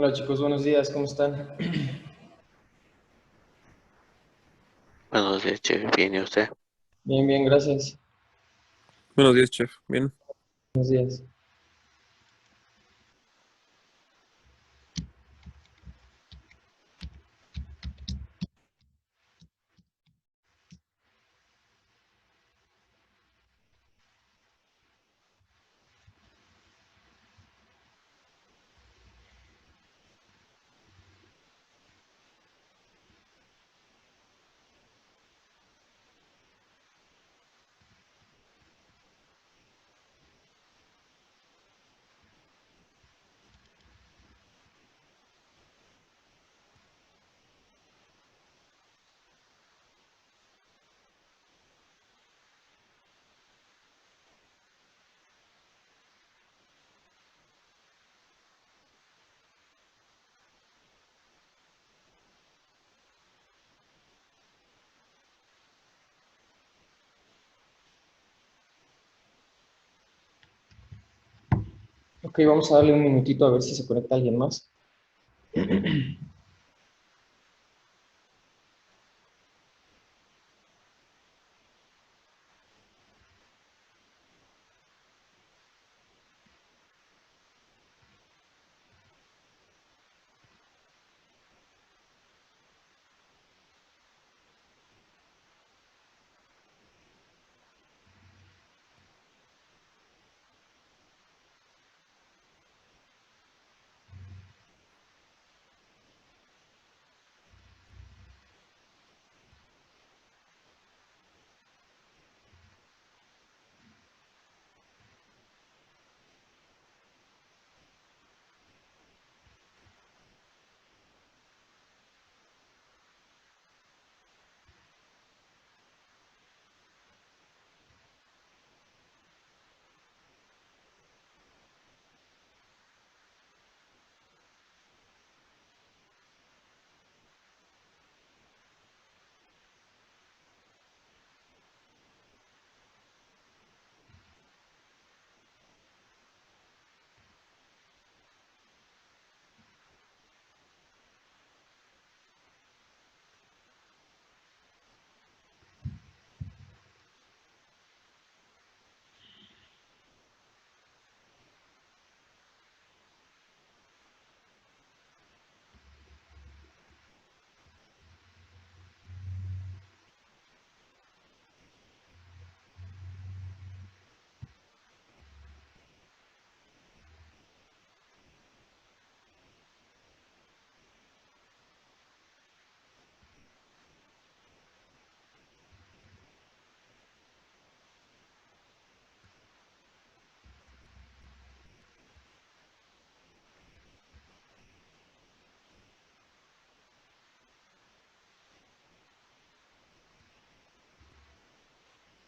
Hola chicos, buenos días, ¿cómo están? Buenos días, chef. ¿Viene usted? Bien, bien, gracias. Buenos días, chef. Bien. Buenos días. Ok, vamos a darle un minutito a ver si se conecta alguien más.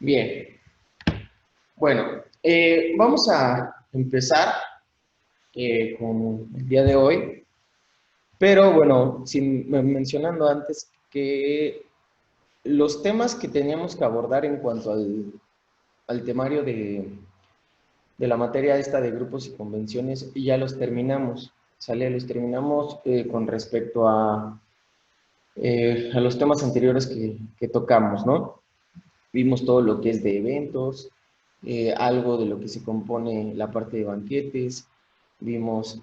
Bien, bueno, vamos a empezar con el día de hoy, pero bueno, mencionando antes que los temas que teníamos que abordar en cuanto al temario de la materia esta de grupos y convenciones, ya los terminamos, ¿sale? Los terminamos con respecto a los temas anteriores que tocamos, ¿no? Vimos todo lo que es de eventos, algo de lo que se compone la parte de banquetes, vimos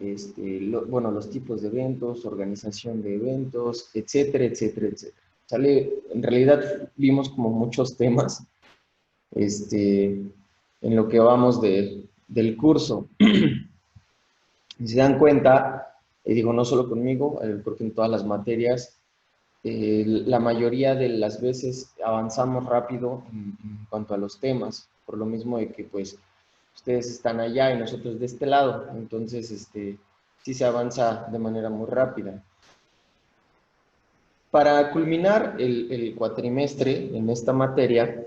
bueno, los tipos de eventos, organización de eventos, etcétera, etcétera, etcétera. ¿Sale? En realidad vimos como muchos temas este, en lo que vamos del curso. Si se dan cuenta, digo, no solo conmigo, creo que en todas las materias la mayoría de las veces avanzamos rápido en cuanto a los temas, por lo mismo de que pues ustedes están allá y nosotros de este lado, entonces sí se avanza de manera muy rápida. Para culminar el cuatrimestre en esta materia,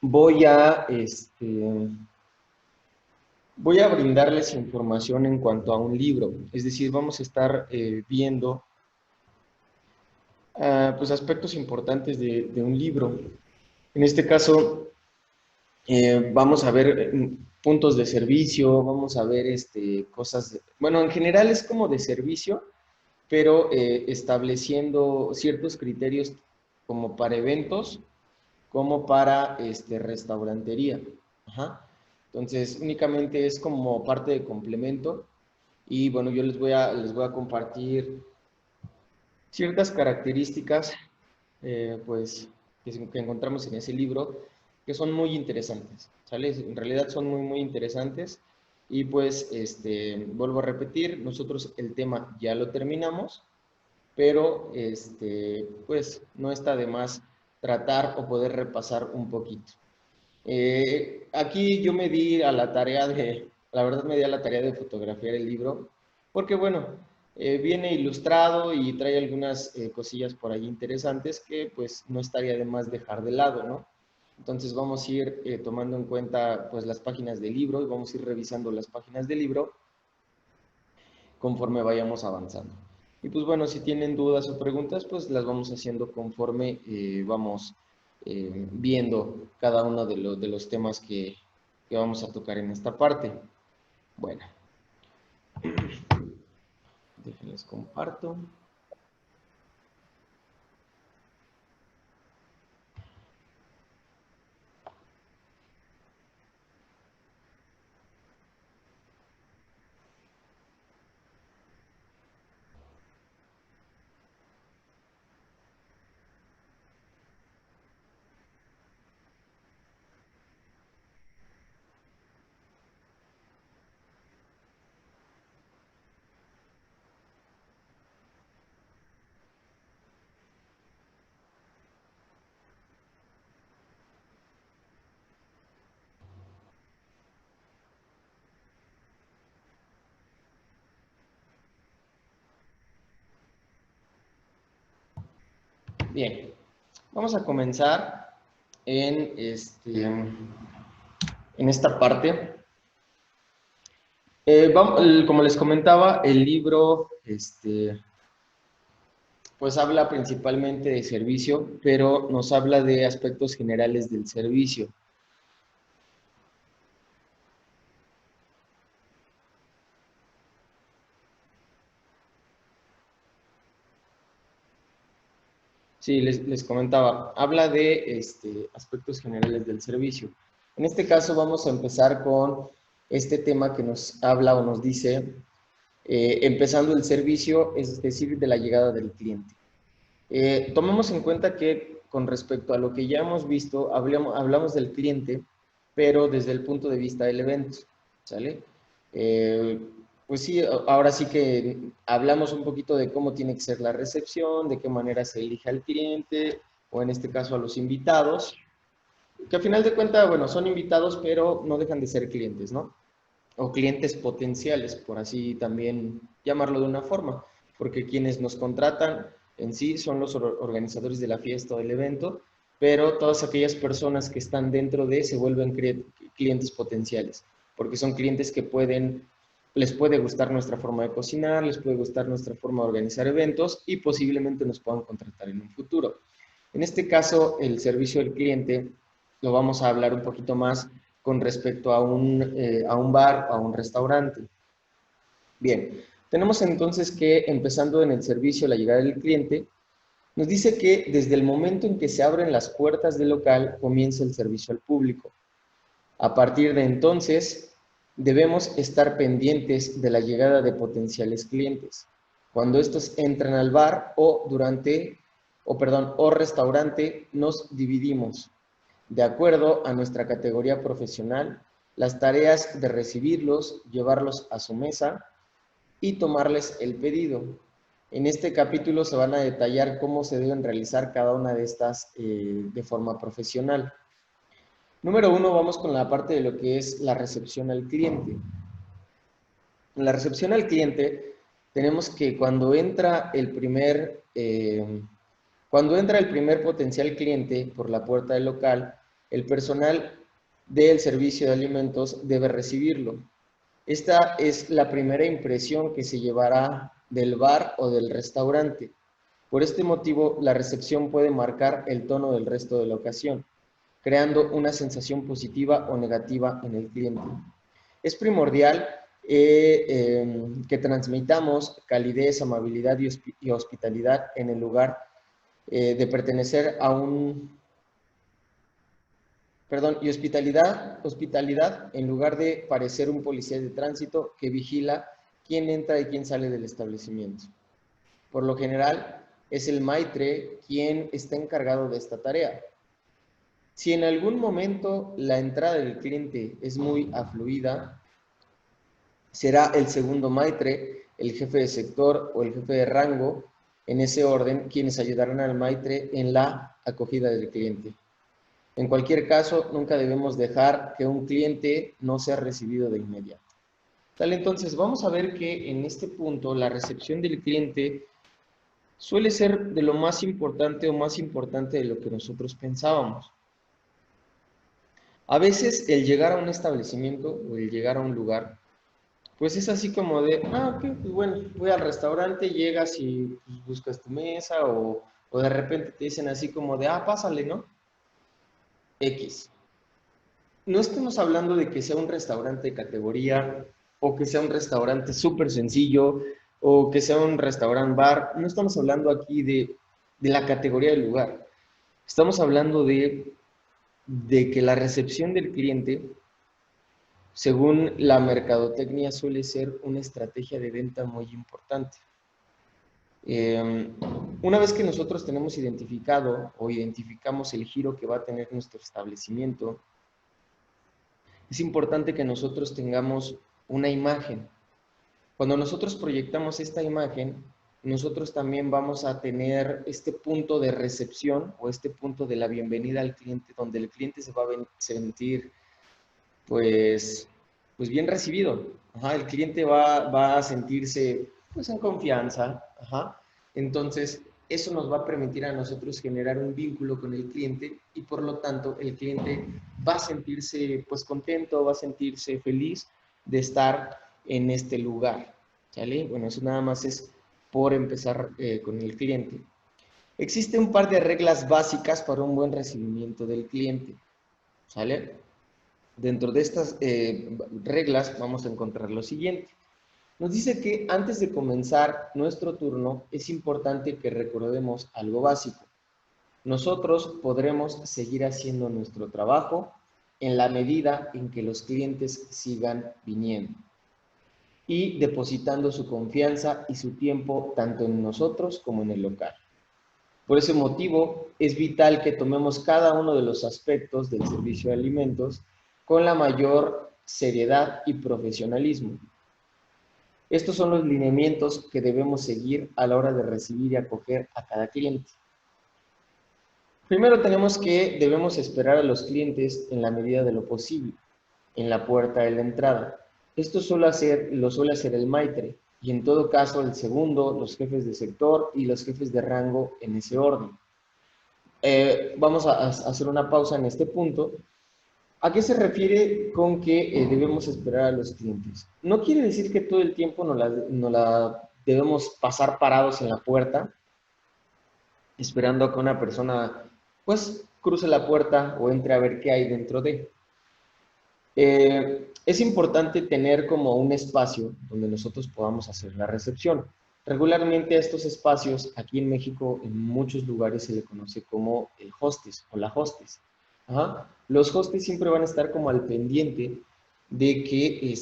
voy a, voy a brindarles información en cuanto a un libro, es decir, vamos a estar viendo pues aspectos importantes de un libro. En este caso, Vamos a ver puntos de servicio, vamos a ver cosas, bueno, en general es como de servicio, pero estableciendo ciertos criterios como para eventos, como para restaurantería. Ajá. Entonces, únicamente es como parte de complemento y bueno, yo les voy a compartir ciertas características pues, que encontramos en ese libro que son muy interesantes, ¿sale? En realidad son muy, muy interesantes y pues, vuelvo a repetir, nosotros el tema ya lo terminamos, pero pues no está de más tratar o poder repasar un poquito. Aquí yo me di a la tarea la verdad me di a la tarea de fotografiar el libro, porque bueno, viene ilustrado y trae algunas cosillas por ahí interesantes que pues no estaría de más dejar de lado, ¿no? Entonces vamos a ir tomando en cuenta pues las páginas del libro y vamos a ir revisando las páginas del libro conforme vayamos avanzando. Y pues bueno, si tienen dudas o preguntas, pues las vamos haciendo conforme vamos viendo cada uno de los temas que vamos a tocar en esta parte. Bueno, déjenles comparto. Bien, vamos a comenzar en esta parte. Como les comentaba, el libro pues habla principalmente de servicio, pero nos habla de aspectos generales del servicio. Sí, les comentaba, habla de aspectos generales del servicio. En este caso vamos a empezar con este tema que nos habla o nos dice, empezando el servicio, es decir, de la llegada del cliente. Tomemos en cuenta que con respecto a lo que ya hemos visto, hablamos del cliente, pero desde el punto de vista del evento, ¿sale? Eh, pues sí, ahora sí que hablamos un poquito de cómo tiene que ser la recepción, de qué manera se elige al cliente, o en este caso a los invitados, que a final de cuentas, bueno, son invitados, pero no dejan de ser clientes, ¿no? O clientes potenciales, por así también llamarlo de una forma, porque quienes nos contratan en sí son los organizadores de la fiesta o del evento, pero todas aquellas personas que están dentro de se vuelven clientes potenciales, porque son clientes que les puede gustar nuestra forma de cocinar, les puede gustar nuestra forma de organizar eventos y posiblemente nos puedan contratar en un futuro. En este caso, el servicio al cliente lo vamos a hablar un poquito más con respecto a un bar o a un restaurante. Bien, tenemos entonces que, empezando en el servicio, la llegada del cliente, nos dice que desde el momento en que se abren las puertas del local, comienza el servicio al público. A partir de entonces, debemos estar pendientes de la llegada de potenciales clientes. Cuando estos entran al bar o restaurante, nos dividimos de acuerdo a nuestra categoría profesional, las tareas de recibirlos, llevarlos a su mesa y tomarles el pedido. En este capítulo se van a detallar cómo se deben realizar cada una de estas de forma profesional. Número 1, vamos con la parte de lo que es la recepción al cliente. En la recepción al cliente tenemos que cuando entra el primer potencial cliente por la puerta del local, el personal del servicio de alimentos debe recibirlo. Esta es la primera impresión que se llevará del bar o del restaurante. Por este motivo, la recepción puede marcar el tono del resto de la ocasión. creando una sensación positiva o negativa en el cliente. Es primordial que transmitamos calidez, amabilidad y hospitalidad en el lugar de pertenecer a un... Perdón, y hospitalidad en lugar de parecer un policía de tránsito que vigila quién entra y quién sale del establecimiento. Por lo general, es el maitre quien está encargado de esta tarea. Si en algún momento la entrada del cliente es muy afluida, será el segundo maitre, el jefe de sector o el jefe de rango, en ese orden, quienes ayudarán al maitre en la acogida del cliente. En cualquier caso, nunca debemos dejar que un cliente no sea recibido de inmediato. Tal, entonces, vamos a ver que en este punto la recepción del cliente suele ser de lo más importante o más importante de lo que nosotros pensábamos. A veces el llegar a un establecimiento o el llegar a un lugar, pues es así como de, ok, pues bueno, voy al restaurante, llegas y pues, buscas tu mesa o de repente te dicen así como de, pásale, ¿no? X. No estamos hablando de que sea un restaurante de categoría o que sea un restaurante súper sencillo o que sea un restaurante bar. No estamos hablando aquí de la categoría del lugar. Estamos hablando de que la recepción del cliente, según la mercadotecnia, suele ser una estrategia de venta muy importante. Una vez que nosotros tenemos identificado o identificamos el giro que va a tener nuestro establecimiento, es importante que nosotros tengamos una imagen. Cuando nosotros proyectamos esta imagen, nosotros también vamos a tener este punto de recepción o este punto de la bienvenida al cliente, donde el cliente se va a sentir pues bien recibido. El cliente va a sentirse pues en confianza. Entonces, eso nos va a permitir a nosotros generar un vínculo con el cliente y por lo tanto el cliente va a sentirse pues contento, va a sentirse feliz de estar en este lugar. ¿Sale? Bueno, eso nada más es por empezar con el cliente. Existe un par de reglas básicas para un buen recibimiento del cliente. ¿Sale? Dentro de estas reglas vamos a encontrar lo siguiente. Nos dice que antes de comenzar nuestro turno es importante que recordemos algo básico. Nosotros podremos seguir haciendo nuestro trabajo en la medida en que los clientes sigan viniendo y depositando su confianza y su tiempo tanto en nosotros como en el local. Por ese motivo, es vital que tomemos cada uno de los aspectos del servicio de alimentos con la mayor seriedad y profesionalismo. Estos son los lineamientos que debemos seguir a la hora de recibir y acoger a cada cliente. Primero debemos esperar a los clientes en la medida de lo posible, en la puerta de la entrada. Esto lo suele hacer el maitre, y en todo caso el segundo, los jefes de sector y los jefes de rango en ese orden. Vamos a hacer una pausa en este punto. ¿A qué se refiere con que debemos esperar a los clientes? No quiere decir que todo el tiempo nos la debemos pasar parados en la puerta, esperando a que una persona pues cruce la puerta o entre a ver qué hay dentro de. Es importante tener como un espacio donde nosotros podamos hacer la recepción. Regularmente a estos espacios, aquí en México, en muchos lugares se le conoce como el hostess o la hostess. Los hostes siempre van a estar como al pendiente de que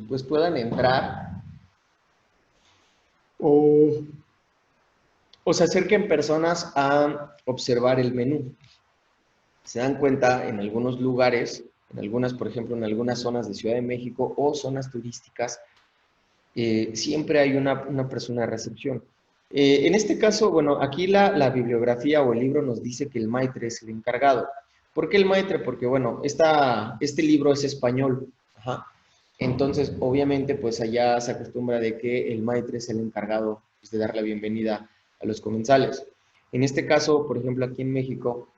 pues puedan entrar o se acerquen personas a observar el menú. Se dan cuenta en algunos lugares, por ejemplo, en algunas zonas de Ciudad de México o zonas turísticas, siempre hay una persona de recepción. En este caso, bueno, aquí la bibliografía o el libro nos dice que el maitre es el encargado. ¿Por qué el maitre? Porque, bueno, este libro es español. Entonces, obviamente, pues allá se acostumbra de que el maitre es el encargado pues, de dar la bienvenida a los comensales. En este caso, por ejemplo, aquí en México,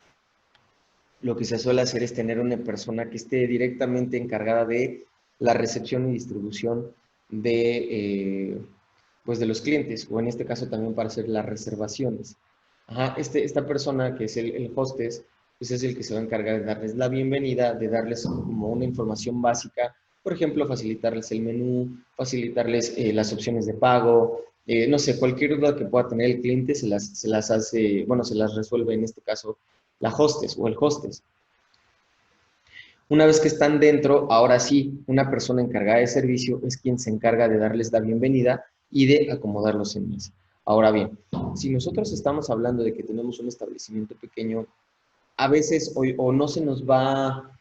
lo que se suele hacer es tener una persona que esté directamente encargada de la recepción y distribución de los clientes, o en este caso también para hacer las reservaciones. Esta persona que es el hostess, pues es el que se va a encargar de darles la bienvenida, de darles como una información básica, por ejemplo, facilitarles el menú, facilitarles las opciones de pago, no sé, cualquier duda que pueda tener el cliente se las hace, bueno, se las resuelve en este caso la hostess o el hostess. Una vez que están dentro, ahora sí, una persona encargada de servicio es quien se encarga de darles la bienvenida y de acomodarlos en mesa. Ahora bien, si nosotros estamos hablando de que tenemos un establecimiento pequeño, a veces o no se nos va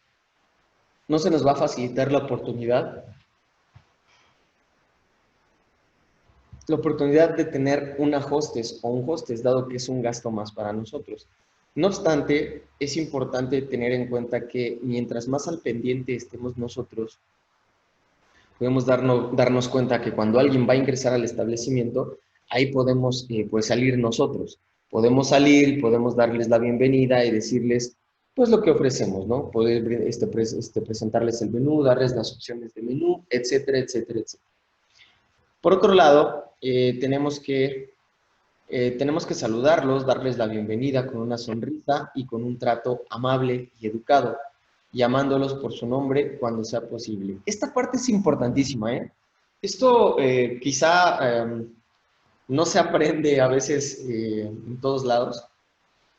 a facilitar la oportunidad de tener una hostess o un hostess, dado que es un gasto más para nosotros. No obstante, es importante tener en cuenta que mientras más al pendiente estemos nosotros, podemos darnos cuenta que cuando alguien va a ingresar al establecimiento, ahí podemos pues salir nosotros. Podemos salir, podemos darles la bienvenida y decirles pues lo que ofrecemos, ¿no? Poder presentarles el menú, darles las opciones de menú, etcétera, etcétera, etcétera. Por otro lado, tenemos que saludarlos, darles la bienvenida con una sonrisa y con un trato amable y educado, llamándolos por su nombre cuando sea posible. Esta parte es importantísima, ¿eh? Esto quizá no se aprende a veces en todos lados.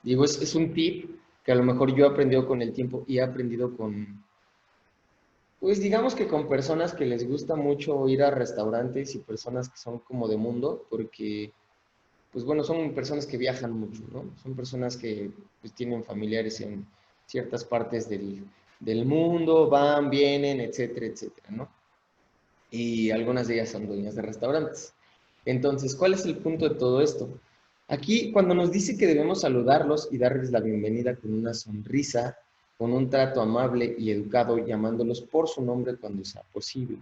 Digo, es un tip que a lo mejor yo he aprendido con el tiempo y he aprendido pues digamos que con personas que les gusta mucho ir a restaurantes y personas que son como de mundo, porque pues bueno, son personas que viajan mucho, ¿no? Son personas que pues, tienen familiares en ciertas partes del mundo, van, vienen, etcétera, etcétera, ¿no? Y algunas de ellas son dueñas de restaurantes. Entonces, ¿cuál es el punto de todo esto? Aquí, cuando nos dice que debemos saludarlos y darles la bienvenida con una sonrisa, con un trato amable y educado, llamándolos por su nombre cuando sea posible.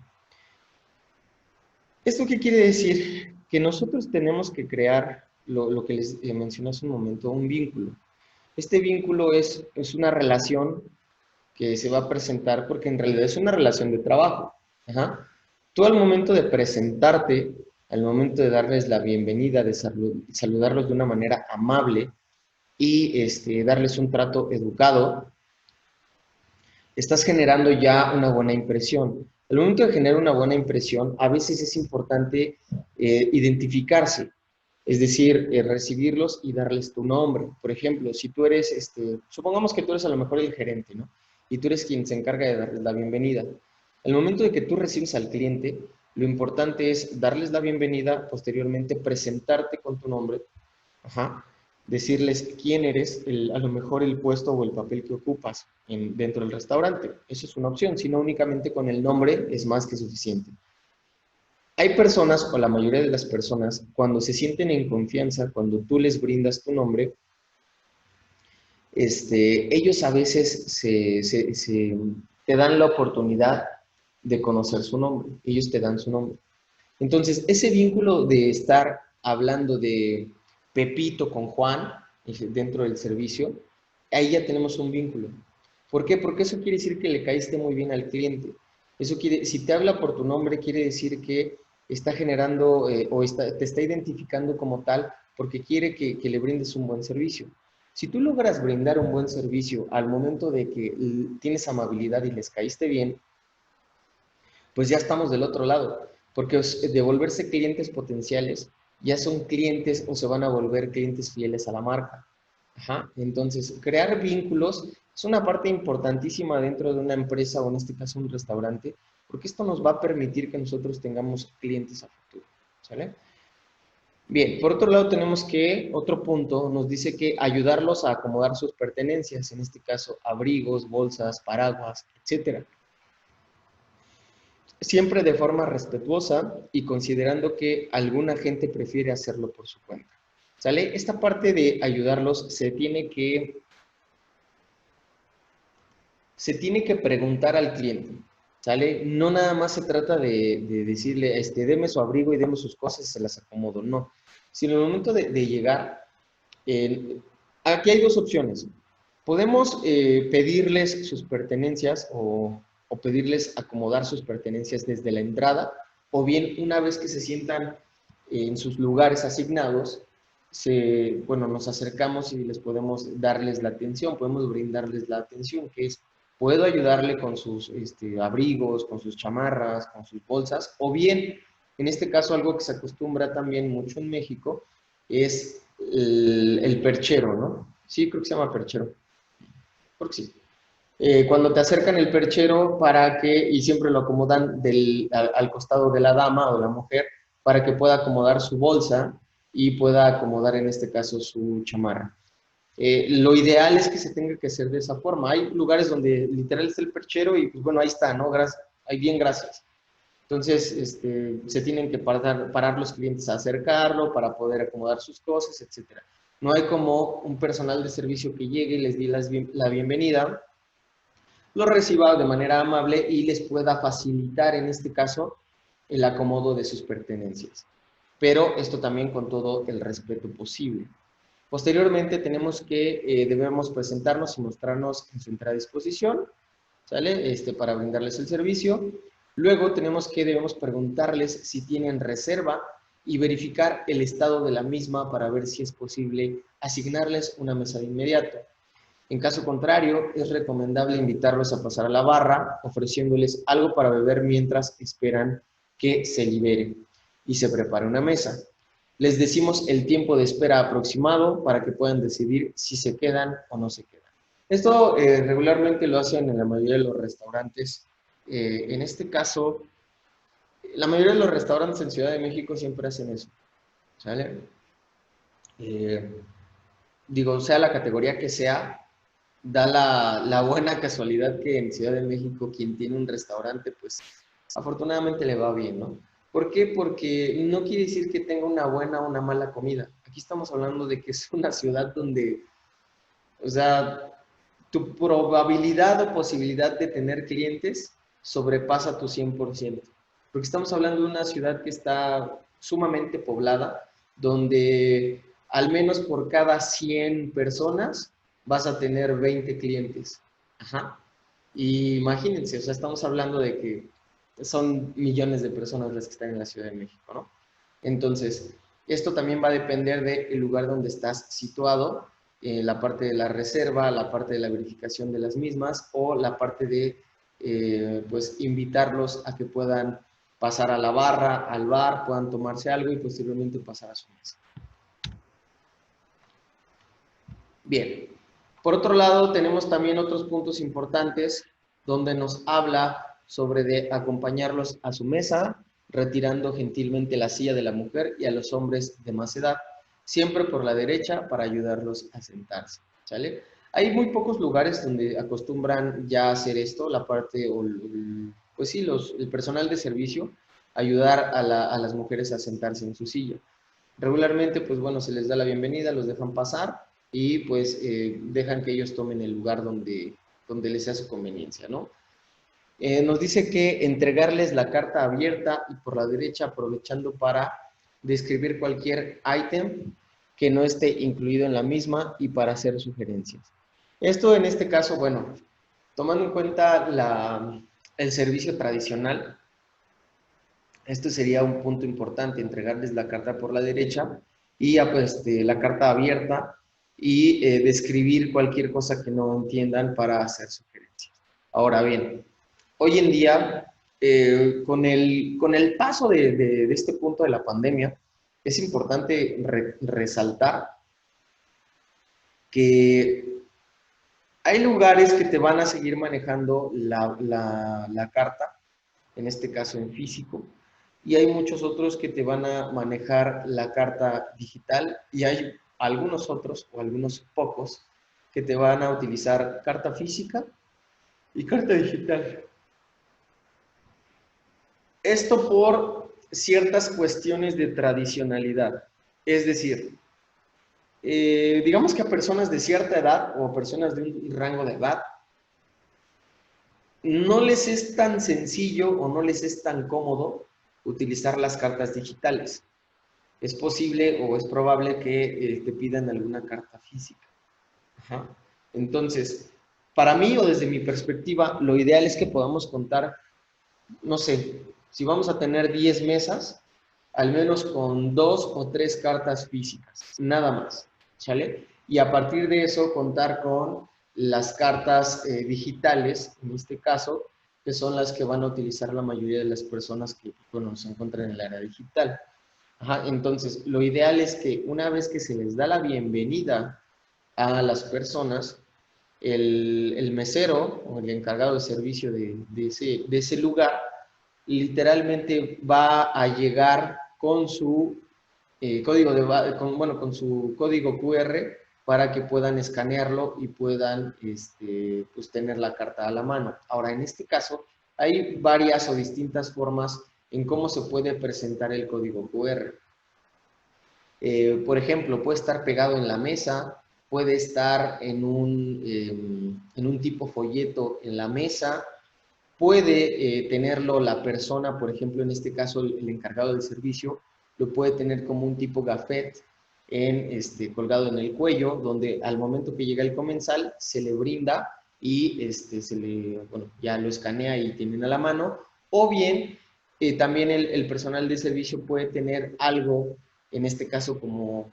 ¿Esto qué quiere decir? Que nosotros tenemos que crear lo que les mencioné hace un momento, un vínculo. Este vínculo es una relación que se va a presentar porque en realidad es una relación de trabajo. Ajá. Tú al momento de presentarte, al momento de darles la bienvenida, de saludarlos de una manera amable y darles un trato educado, estás generando ya una buena impresión. Al momento de generar una buena impresión, a veces es importante identificarse, es decir, recibirlos y darles tu nombre. Por ejemplo, si tú eres, supongamos que tú eres a lo mejor el gerente, ¿no? Y tú eres quien se encarga de darles la bienvenida. Al momento de que tú recibes al cliente, lo importante es darles la bienvenida, posteriormente presentarte con tu nombre, ajá, decirles quién eres, a lo mejor el puesto o el papel que ocupas dentro del restaurante. Eso es una opción, sino únicamente con el nombre es más que suficiente. Hay personas, o la mayoría de las personas, cuando se sienten en confianza, cuando tú les brindas tu nombre, ellos a veces te dan la oportunidad de conocer su nombre, ellos te dan su nombre. Entonces, ese vínculo de estar hablando de Pepito con Juan dentro del servicio, ahí ya tenemos un vínculo. ¿Por qué? Porque eso quiere decir que le caíste muy bien al cliente. Si te habla por tu nombre, quiere decir que está generando te está identificando como tal porque quiere que le brindes un buen servicio. Si tú logras brindar un buen servicio al momento de que tienes amabilidad y les caíste bien, pues ya estamos del otro lado, porque de volverse clientes potenciales, ya son clientes o se van a volver clientes fieles a la marca. Ajá. Entonces, crear vínculos es una parte importantísima dentro de una empresa o en este caso un restaurante, porque esto nos va a permitir que nosotros tengamos clientes a futuro. ¿Sale? Bien, por otro lado tenemos que, otro punto, nos dice que ayudarlos a acomodar sus pertenencias, en este caso abrigos, bolsas, paraguas, etcétera. Siempre de forma respetuosa y considerando que alguna gente prefiere hacerlo por su cuenta. ¿Sale? Esta parte de ayudarlos se tiene que preguntar al cliente. ¿Sale? No nada más se trata de decirle, deme su abrigo y deme sus cosas, se las acomodo. No. Sino en el momento de llegar, aquí hay dos opciones. Podemos pedirles sus pertenencias o pedirles acomodar sus pertenencias desde la entrada, o bien una vez que se sientan en sus lugares asignados, bueno, nos acercamos y les podemos darles la atención, podemos brindarles la atención, que es, puedo ayudarle con sus abrigos, con sus chamarras, con sus bolsas, o bien, en este caso, algo que se acostumbra también mucho en México, es el perchero, ¿no? Sí, creo que se llama perchero. Creo que sí. Cuando te acercan el perchero para que, y siempre lo acomodan al costado de la dama o la mujer, para que pueda acomodar su bolsa y pueda acomodar en este caso su chamarra. Lo ideal es que se tenga que hacer de esa forma. Hay lugares donde literal está el perchero y pues bueno, ahí está, ¿no? Ahí bien, gracias. Entonces, se tienen que parar los clientes a acercarlo para poder acomodar sus cosas, etcétera. No hay como un personal de servicio que llegue y les dé la bienvenida, lo reciba de manera amable y les pueda facilitar, en este caso, el acomodo de sus pertenencias. Pero esto también con todo el respeto posible. Posteriormente tenemos que, debemos presentarnos y mostrarnos en su entera disposición, ¿sale? Para brindarles el servicio. Luego debemos preguntarles si tienen reserva y verificar el estado de la misma para ver si es posible asignarles una mesa de inmediato. En caso contrario, es recomendable invitarlos a pasar a la barra, ofreciéndoles algo para beber mientras esperan que se libere y se prepare una mesa. Les decimos el tiempo de espera aproximado para que puedan decidir si se quedan o no se quedan. Esto regularmente lo hacen en la mayoría de los restaurantes. En este caso, la mayoría de los restaurantes en Ciudad de México siempre hacen eso, ¿sale? Digo, sea la categoría que sea, da la buena casualidad que en Ciudad de México quien tiene un restaurante, pues afortunadamente le va bien, ¿no? ¿Por qué? Porque no quiere decir que tenga una buena o una mala comida. Aquí estamos hablando de que es una ciudad donde, o sea, tu probabilidad o posibilidad de tener clientes sobrepasa tu 100%. Porque estamos hablando de una ciudad que está sumamente poblada, donde al menos por cada 100 personas vas a tener 20 clientes. Ajá. Y imagínense, o sea, estamos hablando de que son millones de personas las que están en la Ciudad de México, ¿no? Entonces, esto también va a depender del lugar donde estás situado, la parte de la reserva, la parte de la verificación de las mismas o la parte de, pues, invitarlos a que puedan pasar a la barra, al bar, puedan tomarse algo y posteriormente pasar a su mesa. Bien. Por otro lado, tenemos también otros puntos importantes donde nos habla sobre de acompañarlos a su mesa, retirando gentilmente la silla de la mujer y a los hombres de más edad, siempre por la derecha para ayudarlos a sentarse, ¿sale? Hay muy pocos lugares donde acostumbran ya hacer esto, la parte, pues sí, el personal de servicio, ayudar a las mujeres a sentarse en su silla. Regularmente, pues bueno, se les da la bienvenida, los dejan pasar y pues dejan que ellos tomen el lugar donde les sea su conveniencia, ¿no? Nos dice que entregarles la carta abierta y por la derecha aprovechando para describir cualquier ítem que no esté incluido en la misma y para hacer sugerencias. Esto en este caso, bueno, tomando en cuenta el servicio tradicional, esto sería un punto importante, entregarles la carta por la derecha y pues, la carta abierta y describir cualquier cosa que no entiendan para hacer sugerencias. Ahora bien, hoy en día, con el paso de este punto de la pandemia, es importante resaltar que hay lugares que te van a seguir manejando la carta, en este caso en físico, y hay muchos otros que te van a manejar la carta digital y hay algunos otros o algunos pocos que te van a utilizar carta física y carta digital. Esto por ciertas cuestiones de tradicionalidad. Es decir, digamos que a personas de cierta edad o a personas de un rango de edad no les es tan sencillo o no les es tan cómodo utilizar las cartas digitales. Es posible o es probable que te pidan alguna carta física. Ajá. Entonces, para mí o desde mi perspectiva, lo ideal es que podamos contar, no sé, si vamos a tener 10 mesas, al menos con 2 o 3 cartas físicas, nada más, ¿sale? Y a partir de eso contar con las cartas digitales, en este caso, que son las que van a utilizar la mayoría de las personas que, bueno, se encuentran en la era digital. Ajá, entonces, lo ideal es que una vez que se les da la bienvenida a las personas, el mesero o el encargado de servicio de ese lugar literalmente va a llegar con su con su código QR para que puedan escanearlo y puedan pues tener la carta a la mano. Ahora, en este caso, hay varias o distintas formas en cómo se puede presentar el código QR. Por ejemplo, puede estar pegado en la mesa, puede estar en un tipo folleto en la mesa, puede tenerlo la persona, por ejemplo, en este caso el encargado del servicio, lo puede tener como un tipo gafet colgado en el cuello, donde al momento que llega el comensal se le brinda y bueno, ya lo escanea y tienen a la mano, o bien también el personal de servicio puede tener algo, en este caso como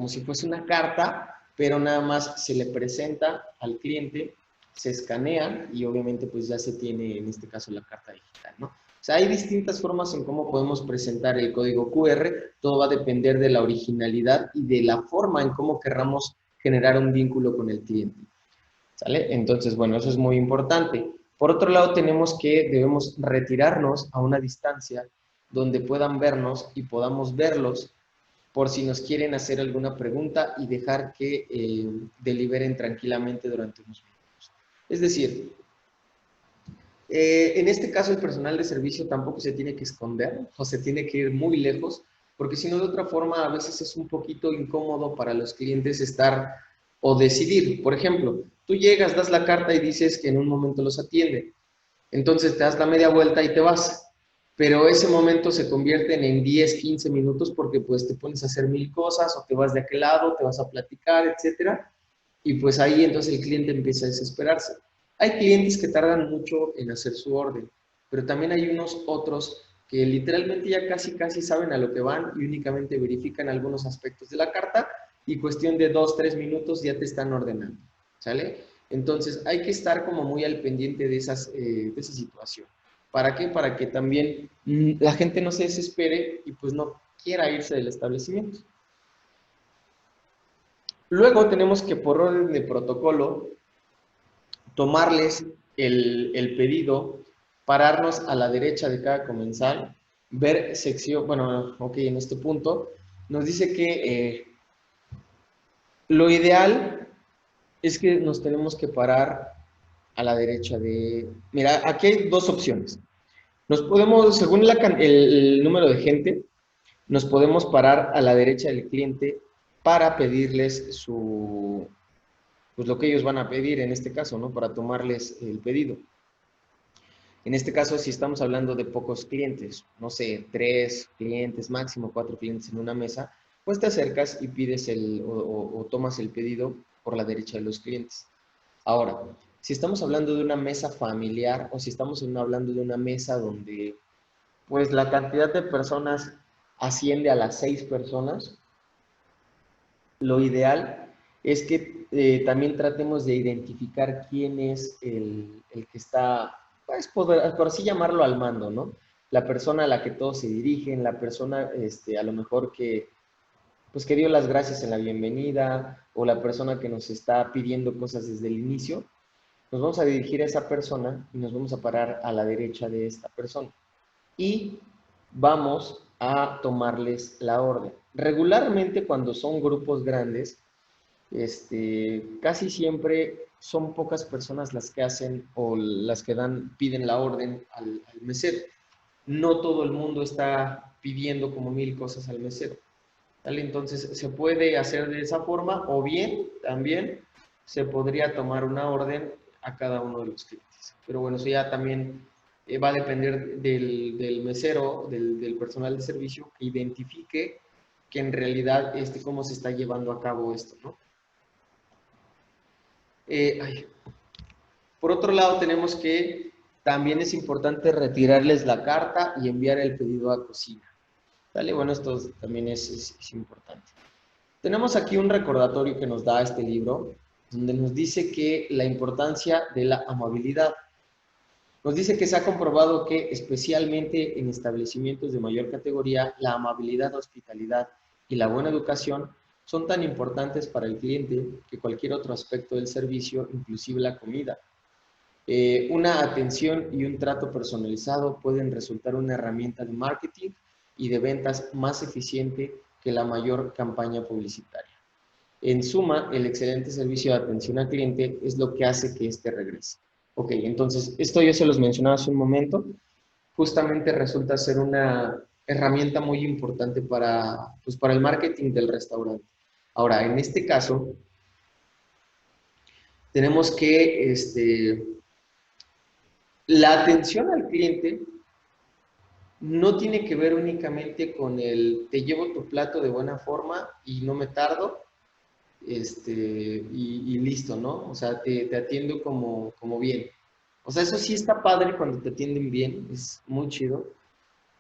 si fuese una carta, pero nada más se le presenta al cliente, se escanea y obviamente pues ya se tiene en este caso la carta digital, ¿no? O sea, hay distintas formas en cómo podemos presentar el código QR, todo va a depender de la originalidad y de la forma en cómo querramos generar un vínculo con el cliente, ¿sale? Entonces, bueno, eso es muy importante. Por otro lado, debemos retirarnos a una distancia donde puedan vernos y podamos verlos por si nos quieren hacer alguna pregunta y dejar que deliberen tranquilamente durante unos minutos. Es decir, en este caso el personal de servicio tampoco se tiene que esconder o se tiene que ir muy lejos, porque si no de otra forma a veces es un poquito incómodo para los clientes estar o decidir. Por ejemplo, tú llegas, das la carta y dices que en un momento los atiende. Entonces te das la media vuelta y te vas. Pero ese momento se convierten en 10, 15 minutos porque pues te pones a hacer mil cosas o te vas de aquel lado, te vas a platicar, etcétera. Y pues ahí entonces el cliente empieza a desesperarse. Hay clientes que tardan mucho en hacer su orden, pero también hay unos otros que literalmente ya casi casi saben a lo que van y únicamente verifican algunos aspectos de la carta y cuestión de 2, 3 minutos ya te están ordenando, ¿sale? Entonces hay que estar como muy al pendiente de esa situación. ¿Para qué? Para que también la gente no se desespere y pues no quiera irse del establecimiento. Luego tenemos que por orden de protocolo tomarles el pedido, pararnos a la derecha de cada comensal, ver sección, bueno, ok, en este punto nos dice que lo ideal es que nos tenemos que parar a la derecha de... Mira, aquí hay dos opciones. Nos podemos, según el número de gente, nos podemos parar a la derecha del cliente para pedirles pues lo que ellos van a pedir en este caso, ¿no? Para tomarles el pedido. En este caso, si estamos hablando de pocos clientes, no sé, 3 clientes, máximo 4 clientes en una mesa, pues te acercas y pides o tomas el pedido por la derecha de los clientes. Ahora, si estamos hablando de una mesa familiar o si estamos hablando de una mesa donde pues la cantidad de personas asciende a las 6 personas, lo ideal es que también tratemos de identificar quién es el que está, pues, por así llamarlo, al mando, ¿no? La persona a la que todos se dirigen, la persona a lo mejor pues, que dio las gracias en la bienvenida o la persona que nos está pidiendo cosas desde el inicio. Nos vamos a dirigir a esa persona y nos vamos a parar a la derecha de esta persona. Y vamos a tomarles la orden. Regularmente cuando son grupos grandes, casi siempre son pocas personas las que hacen o las que piden la orden al mesero. No todo el mundo está pidiendo como 1000 cosas al mesero, ¿vale? Entonces se puede hacer de esa forma o bien también se podría tomar una orden a cada uno de los clientes. Pero bueno, eso ya también va a depender del mesero, del personal de servicio, que identifique que en realidad cómo se está llevando a cabo esto, ¿no? Por otro lado, tenemos que también es importante retirarles la carta y enviar el pedido a cocina. ¿Vale? Bueno, esto también es importante. Tenemos aquí un recordatorio que nos da este libro, donde nos dice que la importancia de la amabilidad. Nos dice que se ha comprobado que, especialmente en establecimientos de mayor categoría, la amabilidad, hospitalidad y la buena educación son tan importantes para el cliente que cualquier otro aspecto del servicio, inclusive la comida. Una atención y un trato personalizado pueden resultar una herramienta de marketing y de ventas más eficiente que la mayor campaña publicitaria. En suma, el excelente servicio de atención al cliente es lo que hace que éste regrese. Ok, entonces, esto yo se los mencionaba hace un momento, justamente resulta ser una herramienta muy importante pues, para el marketing del restaurante. Ahora, en este caso, tenemos que la atención al cliente no tiene que ver únicamente con el te llevo tu plato de buena forma y no me tardo, y listo, ¿no? O sea, te atiendo como bien. O sea, eso sí está padre cuando te atienden bien, es muy chido,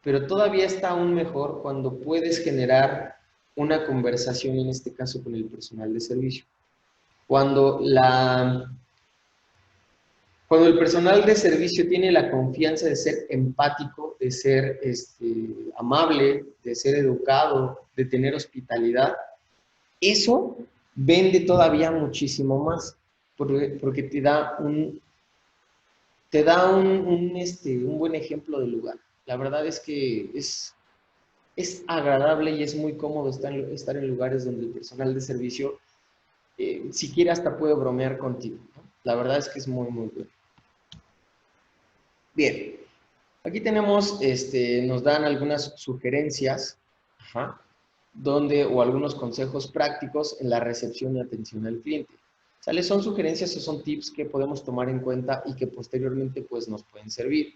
pero todavía está aún mejor cuando puedes generar una conversación, en este caso con el personal de servicio. Cuando cuando el personal de servicio tiene la confianza de ser empático, de ser amable, de ser educado, de tener hospitalidad, eso vende todavía muchísimo más, porque te da un buen ejemplo del lugar. La verdad es que es agradable y es muy cómodo estar en lugares donde el personal de servicio siquiera hasta puede bromear contigo, ¿no? La verdad es que es muy, muy bueno. Bien, aquí tenemos, nos dan algunas sugerencias, ajá, o algunos consejos prácticos en la recepción y atención al cliente. ¿Sale? Son sugerencias o son tips que podemos tomar en cuenta y que posteriormente pues, nos pueden servir.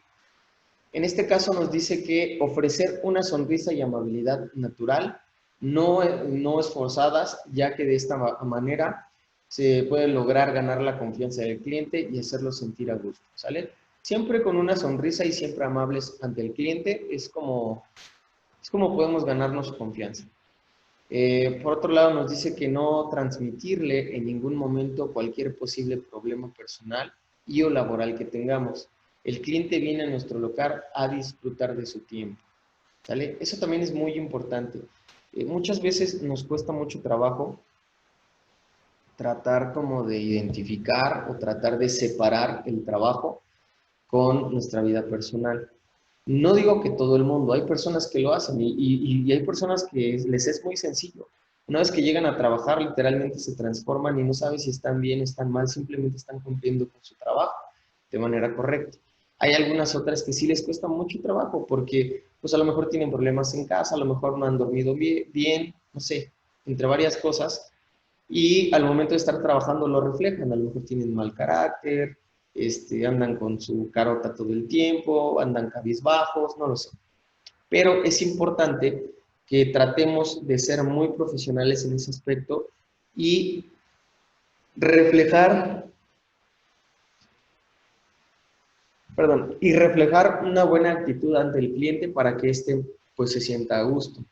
En este caso nos dice que ofrecer una sonrisa y amabilidad natural, no esforzadas, ya que de esta manera se puede lograr ganar la confianza del cliente y hacerlo sentir a gusto, ¿sale? Siempre con una sonrisa y siempre amables ante el cliente es como podemos ganarnos su confianza. Por otro lado, nos dice que no transmitirle en ningún momento cualquier posible problema personal y o laboral que tengamos. El cliente viene a nuestro local a disfrutar de su tiempo, ¿sale? Eso también es muy importante. Muchas veces nos cuesta mucho trabajo tratar como de identificar o tratar de separar el trabajo con nuestra vida personal. No digo que todo el mundo, hay personas que lo hacen y hay personas que les es muy sencillo. Una vez que llegan a trabajar, literalmente se transforman y no saben si están bien, están mal, simplemente están cumpliendo con su trabajo de manera correcta. Hay algunas otras que sí les cuesta mucho trabajo porque pues a lo mejor tienen problemas en casa, a lo mejor no han dormido bien, no sé, entre varias cosas, y al momento de estar trabajando lo reflejan, a lo mejor tienen mal carácter, andan con su carota todo el tiempo, andan cabizbajos, no lo sé. Pero es importante que tratemos de ser muy profesionales en ese aspecto y reflejar, y reflejar una buena actitud ante el cliente para que éste pues se sienta a gusto.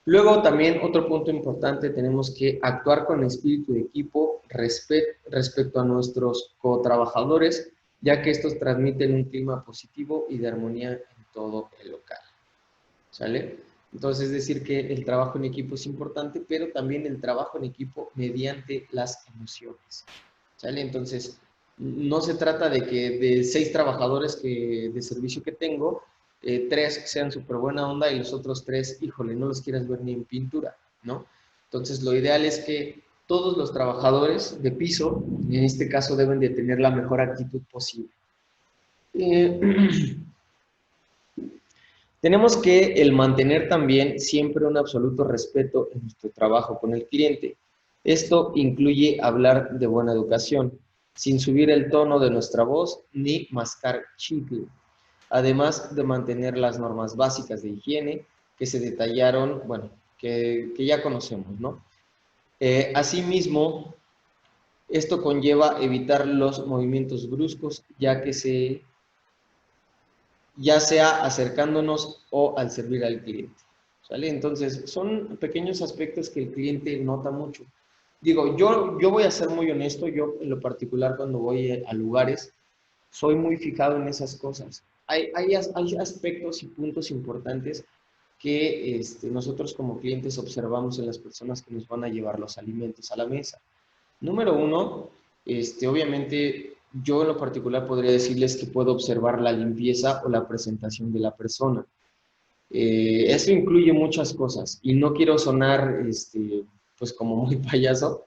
Luego también otro punto importante, tenemos que actuar con espíritu de equipo respecto a nuestros cotrabajadores, ya que estos transmiten un clima positivo y de armonía en todo el local. ¿Sale? Entonces, es decir que el trabajo en equipo es importante, pero también el trabajo en equipo mediante las emociones. ¿Sale? Entonces, no se trata de que de 6 trabajadores de servicio que tengo, 3 sean súper buena onda y los otros 3, híjole, no los quieras ver ni en pintura, ¿no? Entonces, lo ideal es que todos los trabajadores de piso, en este caso, deben de tener la mejor actitud posible. Tenemos que el mantener también siempre un absoluto respeto en nuestro trabajo con el cliente. Esto incluye hablar de buena educación, sin subir el tono de nuestra voz ni mascar chicle, además de mantener las normas básicas de higiene que se detallaron, bueno, que ya conocemos, ¿no? Asimismo, esto conlleva evitar los movimientos bruscos, ya que ya sea acercándonos o al servir al cliente. ¿Sale? Entonces, son pequeños aspectos que el cliente nota mucho. Digo, yo voy a ser muy honesto, yo en lo particular cuando voy a lugares, soy muy fijado en esas cosas. Hay aspectos y puntos importantes que nosotros como clientes observamos en las personas que nos van a llevar los alimentos a la mesa. Número uno, obviamente yo en lo particular podría decirles que puedo observar la limpieza o la presentación de la persona. Eso incluye muchas cosas y no quiero sonar pues como muy payaso,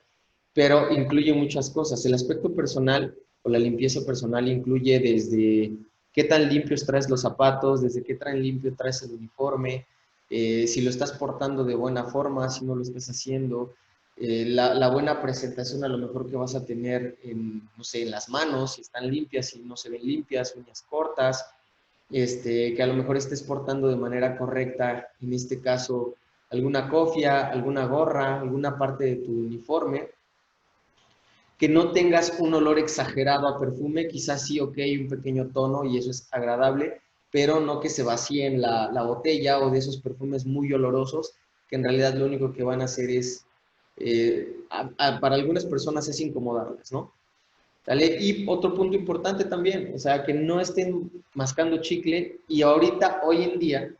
pero incluye muchas cosas. El aspecto personal o la limpieza personal incluye desde qué tan limpios traes los zapatos, desde qué tan limpio traes el uniforme, si lo estás portando de buena forma, si no lo estás haciendo, la buena presentación a lo mejor que vas a tener en, no sé, en las manos, si están limpias, si no se ven limpias, uñas cortas, que a lo mejor estés portando de manera correcta, en este caso, alguna cofia, alguna gorra, alguna parte de tu uniforme, que no tengas un olor exagerado a perfume, quizás sí, ok, un pequeño tono y eso es agradable, pero no que se vacíen la botella o de esos perfumes muy olorosos, que en realidad lo único que van a hacer es, para algunas personas es incomodarlas, ¿no? ¿Vale? Y otro punto importante también, o sea, que no estén mascando chicle y ahorita, hoy en día,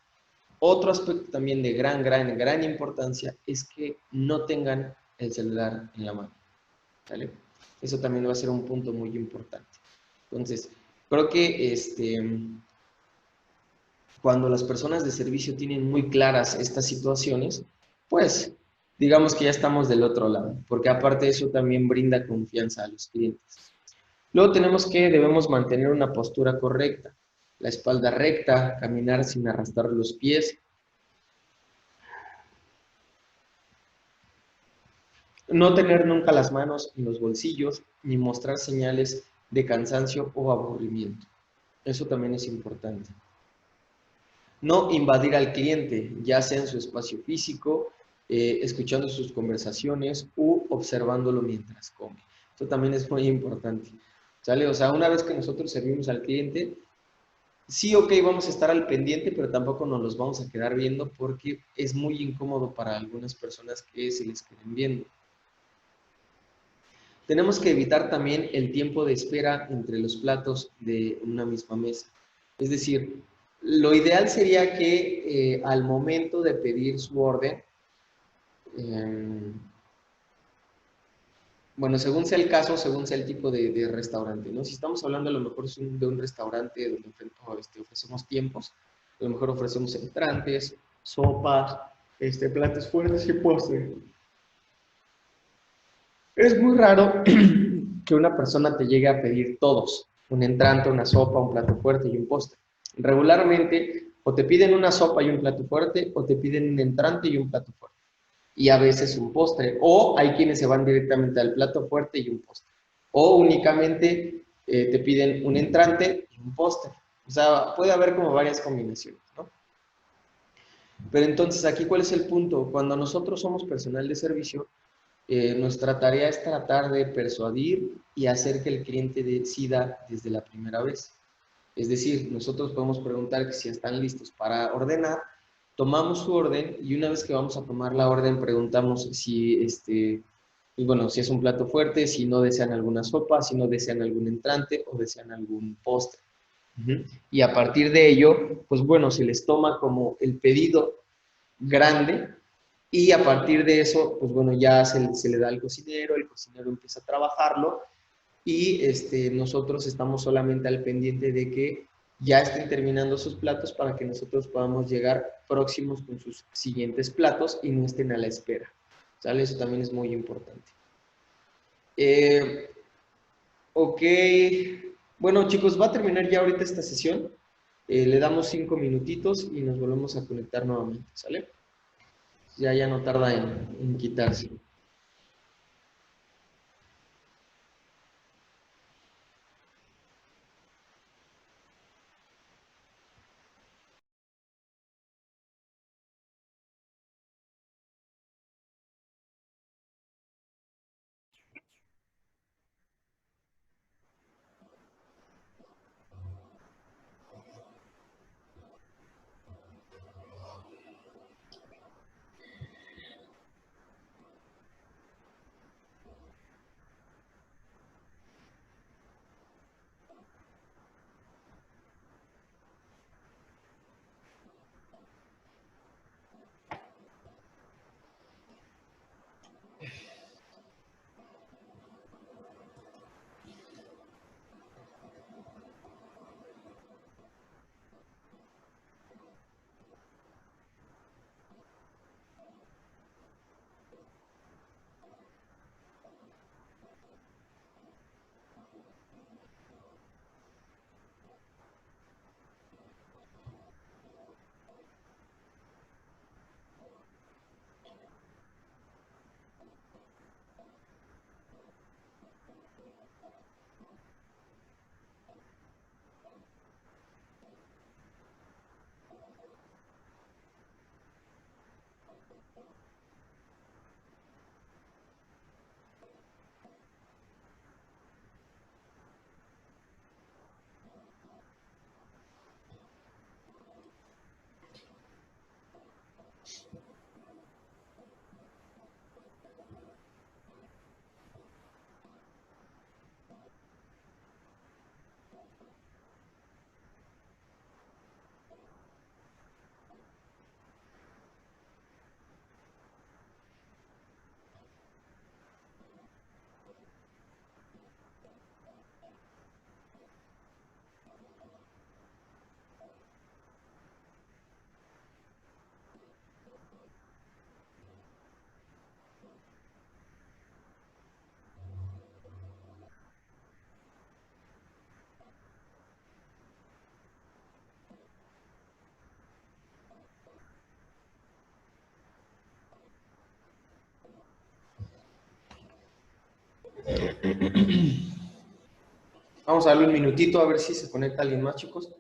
otro aspecto también de gran importancia es que no tengan el celular en la mano. ¿Vale? Eso también va a ser un punto muy importante. Entonces, creo que cuando las personas de servicio tienen muy claras estas situaciones, pues digamos que ya estamos del otro lado, porque aparte de eso también brinda confianza a los clientes. Luego tenemos que debemos mantener una postura correcta, la espalda recta, caminar sin arrastrar los pies, no tener nunca las manos en los bolsillos ni mostrar señales de cansancio o aburrimiento. Eso también es importante. No invadir al cliente, ya sea en su espacio físico, escuchando sus conversaciones u observándolo mientras come. Esto también es muy importante. ¿Sale? O sea, una vez que nosotros servimos al cliente, sí, ok, vamos a estar al pendiente, pero tampoco nos los vamos a quedar viendo porque es muy incómodo para algunas personas que se les queden viendo. Tenemos que evitar también el tiempo de espera entre los platos de una misma mesa. Es decir, lo ideal sería que al momento de pedir su orden, eh, bueno, según sea el caso, según sea el tipo de restaurante, ¿no? Si estamos hablando a lo mejor de un restaurante donde ofrecemos tiempos, a lo mejor ofrecemos entrantes, sopas, platos fuertes y postre. Es muy raro que una persona te llegue a pedir todos, un entrante, una sopa, un plato fuerte y un postre. Regularmente o te piden una sopa y un plato fuerte o te piden un entrante y un plato fuerte. Y a veces un postre. O hay quienes se van directamente al plato fuerte y un postre. O únicamente te piden un entrante y un postre. O sea, puede haber como varias combinaciones, ¿no? Pero entonces aquí, ¿cuál es el punto? Cuando nosotros somos personal de servicio, nuestra tarea es tratar de persuadir y hacer que el cliente decida desde la primera vez. Es decir, nosotros podemos preguntar que si están listos para ordenar, tomamos su orden y una vez que vamos a tomar la orden preguntamos si y bueno, si es un plato fuerte, si no desean alguna sopa, si no desean algún entrante o desean algún postre. Y a partir de ello, pues bueno, se les toma como el pedido grande y a partir de eso, pues bueno, ya se le da al cocinero, el cocinero empieza a trabajarlo y nosotros estamos solamente al pendiente de que ya estén terminando sus platos para que nosotros podamos llegar próximos con sus siguientes platos y no estén a la espera. ¿Sale? Eso también es muy importante. Ok, bueno chicos, va a terminar ya ahorita esta sesión. Le damos 5 minutitos y nos volvemos a conectar nuevamente, ¿sale? Ya no tarda en quitarse. Vamos a darle un minutito a ver si se conecta alguien más, chicos.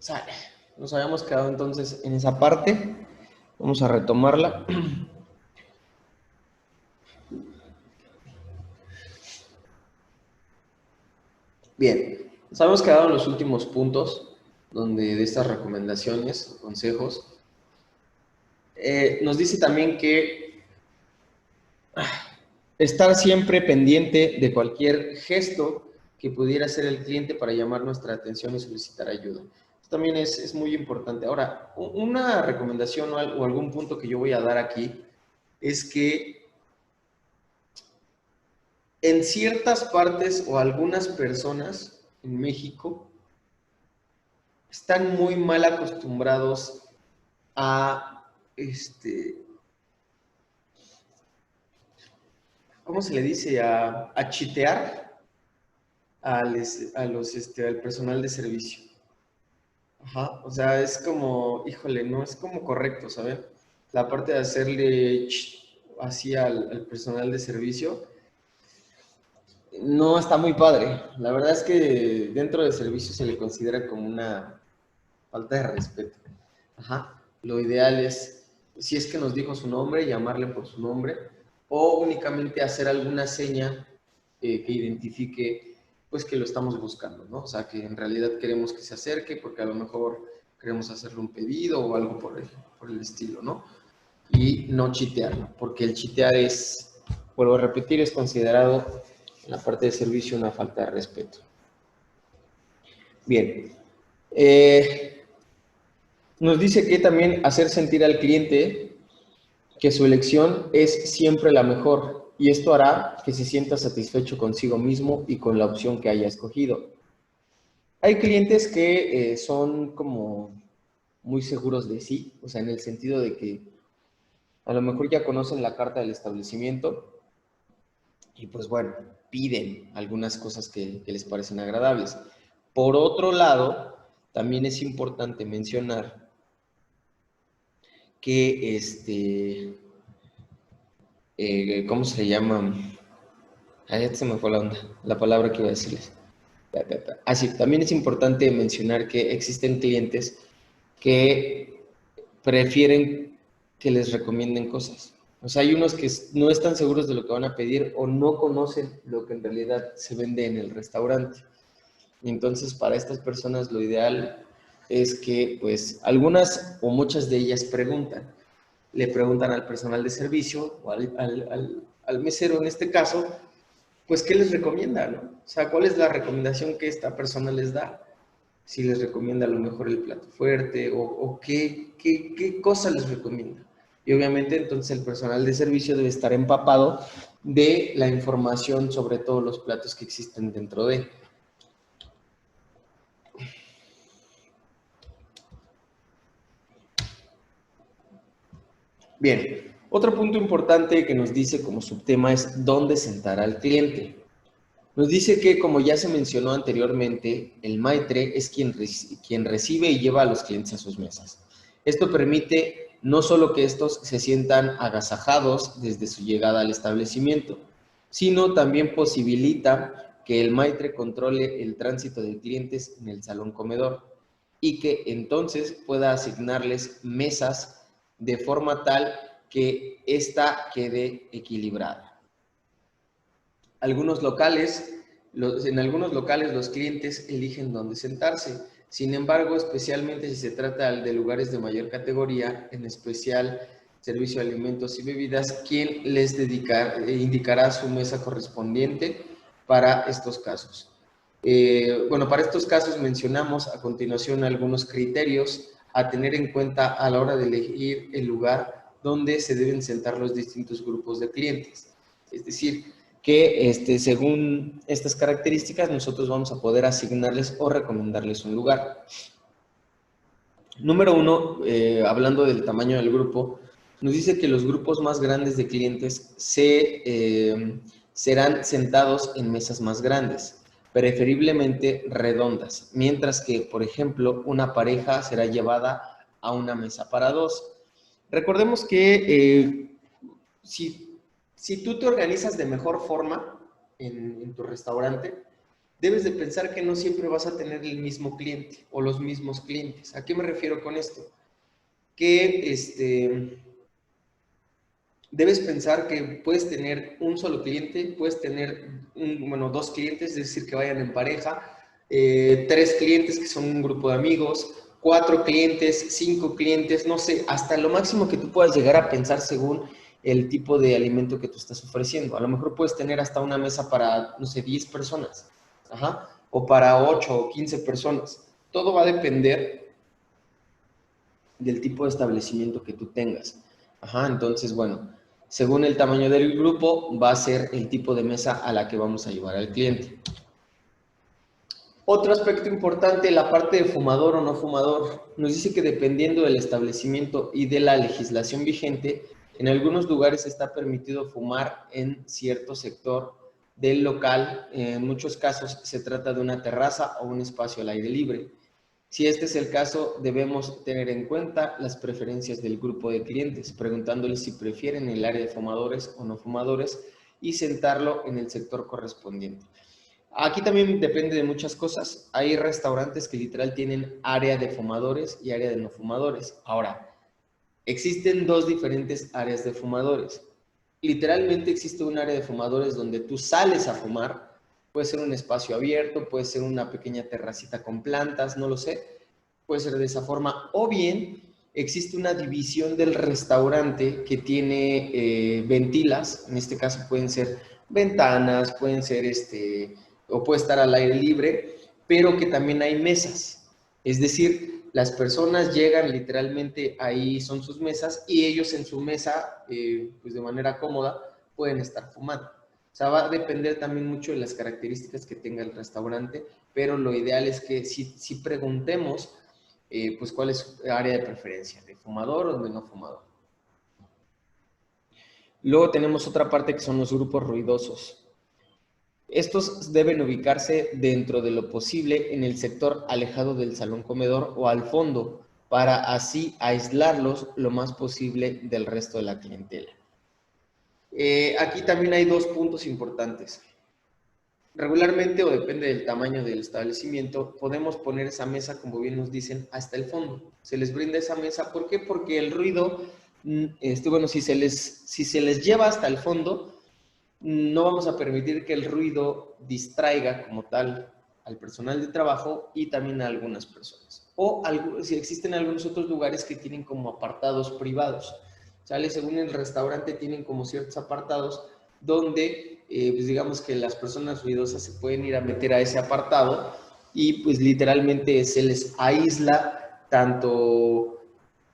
Sale. Nos habíamos quedado entonces en esa parte. Vamos a retomarla. Bien, nos habíamos quedado en los últimos puntos donde de estas recomendaciones, consejos. Nos dice también que estar siempre pendiente de cualquier gesto que pudiera hacer el cliente para llamar nuestra atención y solicitar ayuda. Esto también es muy importante. Ahora, una recomendación o algún punto que yo voy a dar aquí es que en ciertas partes o algunas personas en México están muy mal acostumbrados a ¿cómo se le dice? A chitear al personal de servicio. Ajá, o sea, es como, híjole, no es como correcto, ¿saben? La parte de hacerle así al personal de servicio no está muy padre. La verdad es que dentro del servicio se le considera como una falta de respeto. Ajá, lo ideal es, si es que nos dijo su nombre, llamarle por su nombre o únicamente hacer alguna seña que identifique pues que lo estamos buscando, ¿no? O sea, que en realidad queremos que se acerque porque a lo mejor queremos hacerle un pedido o algo por el estilo, ¿no? Y no chitearlo, porque el chitear es, vuelvo a repetir, es considerado en la parte de servicio una falta de respeto. Bien. Nos dice que también hacer sentir al cliente que su elección es siempre la mejor y esto hará que se sienta satisfecho consigo mismo y con la opción que haya escogido. Hay clientes que son como muy seguros de sí, o sea, en el sentido de que a lo mejor ya conocen la carta del establecimiento y pues bueno, piden algunas cosas que les parecen agradables. Por otro lado, también es importante mencionar que ¿cómo se le llama? Ya se me fue la onda, la palabra que iba a decirles. Así, también es importante mencionar que existen clientes que prefieren que les recomienden cosas. O sea, hay unos que no están seguros de lo que van a pedir o no conocen lo que en realidad se vende en el restaurante. Y entonces, para estas personas lo ideal es que pues algunas o muchas de ellas le preguntan al personal de servicio o al mesero en este caso, pues ¿qué les recomienda, no? O sea, ¿cuál es la recomendación que esta persona les da? Si les recomienda a lo mejor el plato fuerte o qué cosa les recomienda. Y obviamente entonces el personal de servicio debe estar empapado de la información sobre todos los platos que existen dentro de. Bien, otro punto importante que nos dice como subtema es dónde sentar al cliente. Nos dice que, como ya se mencionó anteriormente, el maitre es quien recibe y lleva a los clientes a sus mesas. Esto permite no solo que estos se sientan agasajados desde su llegada al establecimiento, sino también posibilita que el maitre controle el tránsito de clientes en el salón comedor y que entonces pueda asignarles mesas de forma tal que ésta quede equilibrada. En algunos locales los clientes eligen dónde sentarse. Sin embargo, especialmente si se trata de lugares de mayor categoría, en especial servicio de alimentos y bebidas, quien les indicará su mesa correspondiente para estos casos. Para estos casos mencionamos a continuación algunos criterios a tener en cuenta a la hora de elegir el lugar donde se deben sentar los distintos grupos de clientes. Es decir, que según estas características nosotros vamos a poder asignarles o recomendarles un lugar. Número 1, hablando del tamaño del grupo, nos dice que los grupos más grandes de clientes serán sentados en mesas más grandes, preferiblemente redondas, mientras que, por ejemplo, una pareja será llevada a una mesa para dos. Recordemos que si tú te organizas de mejor forma en tu restaurante, debes de pensar que no siempre vas a tener el mismo cliente o los mismos clientes. ¿A qué me refiero con esto? Que debes pensar que puedes tener un solo cliente, puedes tener dos clientes, es decir, que vayan en pareja, 3 clientes que son un grupo de amigos, 4 clientes, 5 clientes, no sé, hasta lo máximo que tú puedas llegar a pensar según el tipo de alimento que tú estás ofreciendo. A lo mejor puedes tener hasta una mesa para, no sé, 10 personas, o para 8 o 15 personas. Todo va a depender del tipo de establecimiento que tú tengas. Entonces, bueno, según el tamaño del grupo, va a ser el tipo de mesa a la que vamos a llevar al cliente. Otro aspecto importante, la parte de fumador o no fumador, nos dice que dependiendo del establecimiento y de la legislación vigente, en algunos lugares está permitido fumar en cierto sector del local. En muchos casos se trata de una terraza o un espacio al aire libre. Si este es el caso, debemos tener en cuenta las preferencias del grupo de clientes, preguntándoles si prefieren el área de fumadores o no fumadores y sentarlo en el sector correspondiente. Aquí también depende de muchas cosas. Hay restaurantes que literal tienen área de fumadores y área de no fumadores. Ahora, existen 2 diferentes áreas de fumadores. Literalmente existe un área de fumadores donde tú sales a fumar. Puede ser un espacio abierto, puede ser una pequeña terracita con plantas, no lo sé. Puede ser de esa forma. O bien existe una división del restaurante que tiene ventilas. En este caso pueden ser ventanas, pueden ser o puede estar al aire libre, pero que también hay mesas. Es decir, las personas llegan literalmente, ahí son sus mesas y ellos en su mesa, pues de manera cómoda, pueden estar fumando. O sea, va a depender también mucho de las características que tenga el restaurante, pero lo ideal es que si preguntemos, pues cuál es su área de preferencia, de fumador o de no fumador. Luego tenemos otra parte que son los grupos ruidosos. Estos deben ubicarse dentro de lo posible en el sector alejado del salón comedor o al fondo, para así aislarlos lo más posible del resto de la clientela. Aquí también hay 2 puntos importantes. Regularmente, o depende del tamaño del establecimiento, podemos poner esa mesa, como bien nos dicen, hasta el fondo. Se les brinda esa mesa. ¿Por qué? Porque el ruido, si se les lleva hasta el fondo, no vamos a permitir que el ruido distraiga como tal al personal de trabajo y también a algunas personas. O si existen algunos otros lugares que tienen como apartados privados, ¿sale? Según el restaurante tienen como ciertos apartados donde, pues digamos que las personas ruidosas se pueden ir a meter a ese apartado y pues literalmente se les aísla, tanto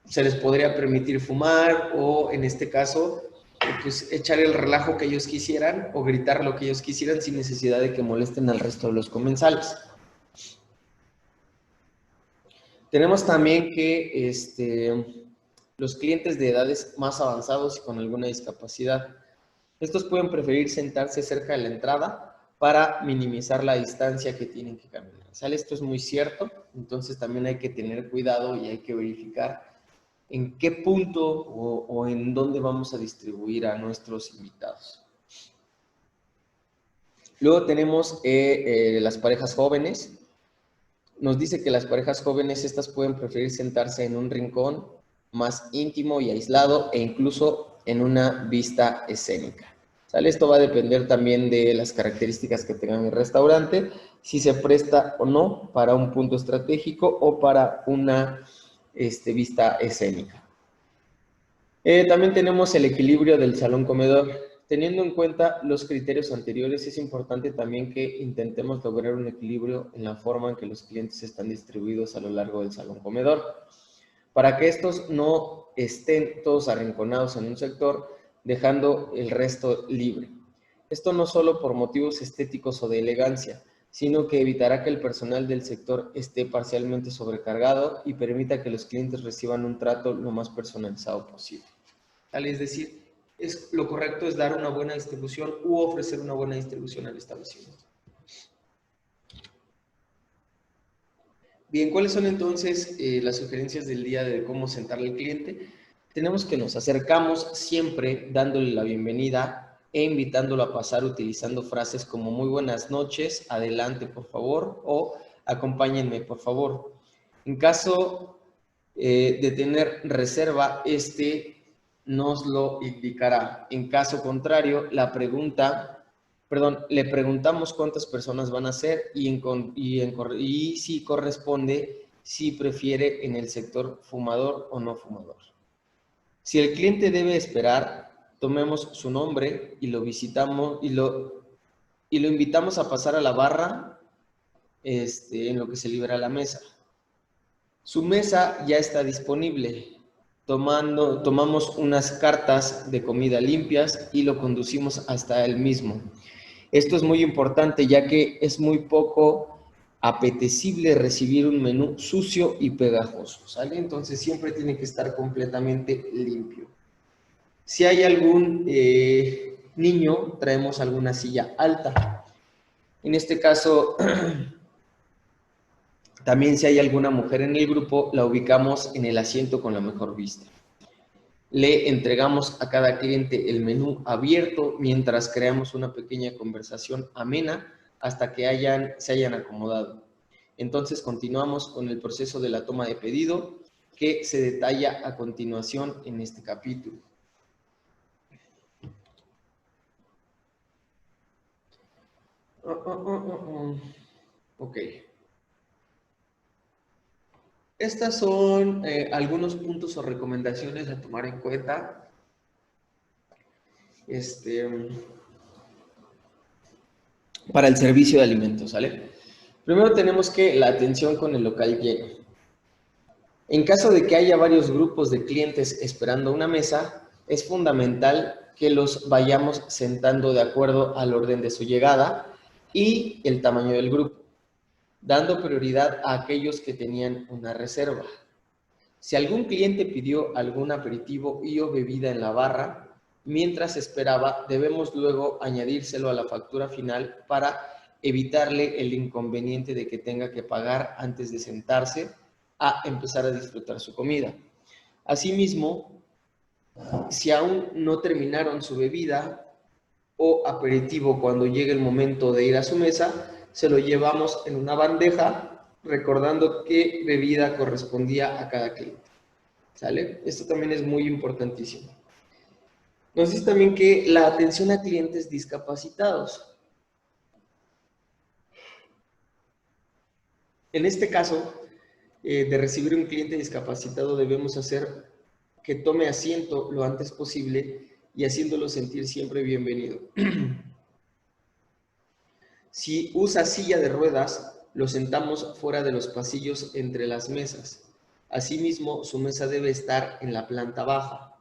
se les podría permitir fumar o en este caso pues echar el relajo que ellos quisieran o gritar lo que ellos quisieran sin necesidad de que molesten al resto de los comensales. Tenemos también que los clientes de edades más avanzados y con alguna discapacidad, estos pueden preferir sentarse cerca de la entrada para minimizar la distancia que tienen que caminar. ¿Sale? Esto es muy cierto, entonces también hay que tener cuidado y hay que verificar en qué punto o en dónde vamos a distribuir a nuestros invitados. Luego tenemos las parejas jóvenes. Nos dice que las parejas jóvenes, estas pueden preferir sentarse en un rincón más íntimo y aislado e incluso en una vista escénica. ¿Sale? Esto va a depender también de las características que tengan el restaurante, si se presta o no para un punto estratégico o para una vista escénica. También tenemos el equilibrio del salón comedor. Teniendo en cuenta los criterios anteriores, es importante también que intentemos lograr un equilibrio en la forma en que los clientes están distribuidos a lo largo del salón comedor, para que estos no estén todos arrinconados en un sector, dejando el resto libre. Esto no solo por motivos estéticos o de elegancia, sino que evitará que el personal del sector esté parcialmente sobrecargado y permita que los clientes reciban un trato lo más personalizado posible. Es decir, lo correcto es dar una buena distribución u ofrecer una buena distribución al establecimiento. Bien, ¿cuáles son entonces las sugerencias del día de cómo sentarle al cliente? Tenemos que nos acercamos siempre dándole la bienvenida e invitándolo a pasar utilizando frases como muy buenas noches, adelante por favor o acompáñenme por favor. En caso de tener reserva, nos lo indicará. En caso contrario, le preguntamos cuántas personas van a ser y si corresponde, si prefiere en el sector fumador o no fumador. Si el cliente debe esperar, tomemos su nombre y lo visitamos y lo invitamos a pasar a la barra en lo que se libera la mesa. Su mesa ya está disponible. Tomamos unas cartas de comida limpias y lo conducimos hasta él mismo. Esto es muy importante ya que es muy poco apetecible recibir un menú sucio y pegajoso, ¿sale? Entonces siempre tiene que estar completamente limpio. Si hay algún niño, traemos alguna silla alta. En este caso, también si hay alguna mujer en el grupo, la ubicamos en el asiento con la mejor vista. Le entregamos a cada cliente el menú abierto mientras creamos una pequeña conversación amena hasta que se hayan acomodado. Entonces continuamos con el proceso de la toma de pedido que se detalla a continuación en este capítulo. Ok. Estas son algunos puntos o recomendaciones a tomar en cuenta. Para el servicio de alimentos, ¿sale? Primero tenemos que la atención con el local lleno. En caso de que haya varios grupos de clientes esperando una mesa, es fundamental que los vayamos sentando de acuerdo al orden de su llegada y el tamaño del grupo, dando prioridad a aquellos que tenían una reserva. Si algún cliente pidió algún aperitivo y o bebida en la barra, mientras esperaba, debemos luego añadírselo a la factura final para evitarle el inconveniente de que tenga que pagar antes de sentarse a empezar a disfrutar su comida. Asimismo, si aún no terminaron su bebida o aperitivo cuando llegue el momento de ir a su mesa, se lo llevamos en una bandeja recordando qué bebida correspondía a cada cliente. ¿Sale? Esto también es muy importantísimo. Nos dice también que la atención a clientes discapacitados. En este caso, de recibir un cliente discapacitado, debemos hacer que tome asiento lo antes posible y haciéndolo sentir siempre bienvenido. Si usa silla de ruedas, lo sentamos fuera de los pasillos entre las mesas. Asimismo, su mesa debe estar en la planta baja.